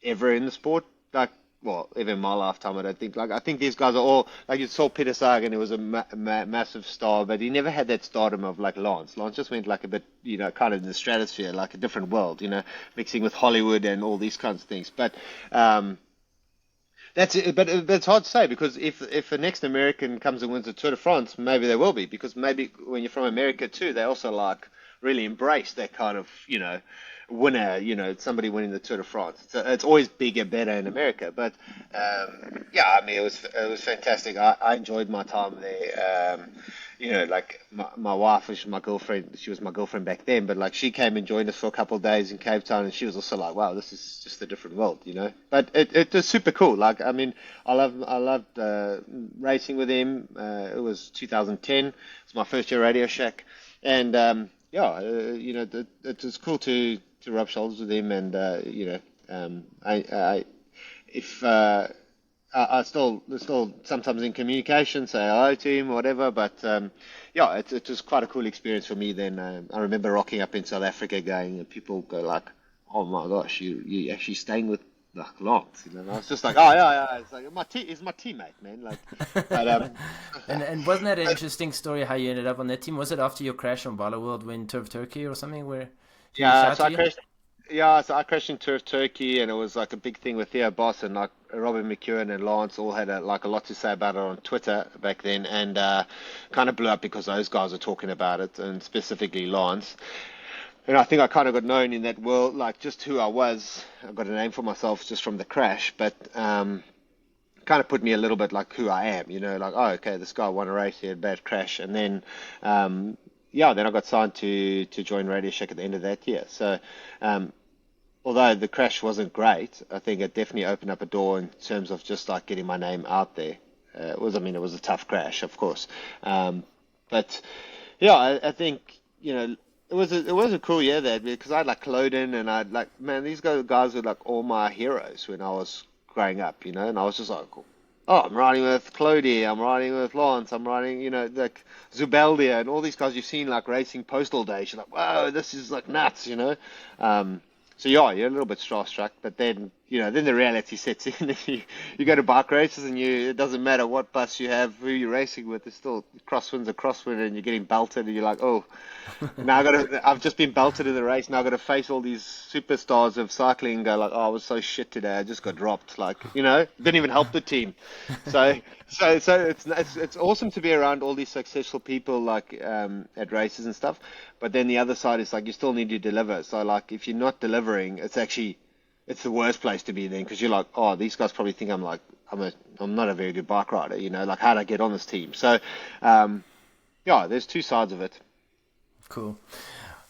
ever in the sport. Like, well, even in my lifetime, I don't think. Like, I think these guys are all like you saw Peter Sagan, he was a massive star, but he never had that stardom of like Lance. Lance just went like a bit, kind of in the stratosphere, like a different world, mixing with Hollywood and all these kinds of things. But that's it. But it's hard to say because if the next American comes and wins the Tour de France, maybe they will be because maybe when you're from America too, they also like really embrace that kind of winner, somebody winning the Tour de France. It's always bigger, better in America. But yeah, I mean, it was fantastic. I enjoyed my time there. Like my wife, which was my girlfriend, she was my girlfriend back then, but like she came and joined us for a couple of days in Cape Town, and she was also like, wow, this is just a different world, But it was super cool. Like, I mean, I loved racing with him. It was 2010. It was my first year at Radio Shack, and yeah, it was cool to rub shoulders with him, and I still sometimes in communication say hello to him or whatever, but yeah, it was quite a cool experience for me. Then I remember rocking up in South Africa, going, and people go like, "Oh my gosh, you actually staying with like Lance?" And I was just like, "Oh yeah, it's like he's my teammate, man." Like, but and wasn't that an interesting story how you ended up on that team? Was it after your crash on Bala World when Tour of Turkey or something where? Yeah, so I crashed. Yeah, so I crashed in Tour of Turkey, and it was like a big thing with Theo Boss and like Robin McEwen and Lance all had a lot to say about it on Twitter back then, and kind of blew up because those guys were talking about it, and specifically Lance. And I think I kind of got known in that world, like just who I was. I got a name for myself just from the crash, but kind of put me a little bit like who I am, like, oh, okay, this guy won a race, he had a bad crash, and then yeah, then I got signed to join Radio Shack at the end of that year. So, although the crash wasn't great, I think it definitely opened up a door in terms of just like getting my name out there. It was a tough crash, of course, but yeah, I think it was a cool year there because I had like Cloden and I'd like, man, these guys were like all my heroes when I was growing up, and I was just like, oh, I'm riding with Clody, I'm riding with Lance, I'm riding, like Zubeldia and all these guys you've seen like racing postal days. You're like, whoa, this is like nuts, So yeah, you're a little bit starstruck, but then then the reality sets in. You go to bike races and it doesn't matter what bus you have, who you're racing with, it's still crosswind's a crosswind, and you're getting belted, and you're like, oh, now I've just been belted in the race. Now I've got to face all these superstars of cycling and go like, oh, I was so shit today. I just got dropped. Like, didn't even help the team. So it's awesome to be around all these successful people like at races and stuff. But then the other side is like you still need to deliver. So like if you're not delivering, it's the worst place to be then because you're like, oh, these guys probably think I'm not a very good bike rider. Like how would I get on this team? So yeah, there's two sides of it. Cool.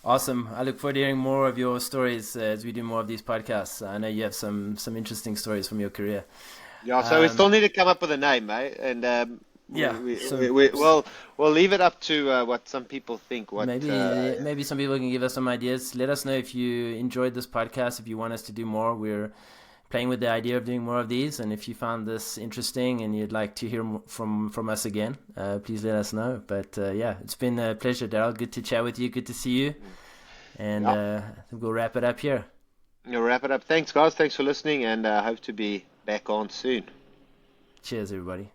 Awesome. I look forward to hearing more of your stories as we do more of these podcasts. I know you have some interesting stories from your career. Yeah, so we still need to come up with a name, mate. And we'll leave it up to what some people think. Maybe some people can give us some ideas. Let us know if you enjoyed this podcast, if you want us to do more. We're playing with the idea of doing more of these, and if you found this interesting and you'd like to hear from us again, please let us know. But yeah, it's been a pleasure, Daryl. Good to chat with you. Good to see you. And I think we'll wrap it up here. We'll wrap it up. Thanks, guys. Thanks for listening, and I hope to be back on soon. Cheers, everybody.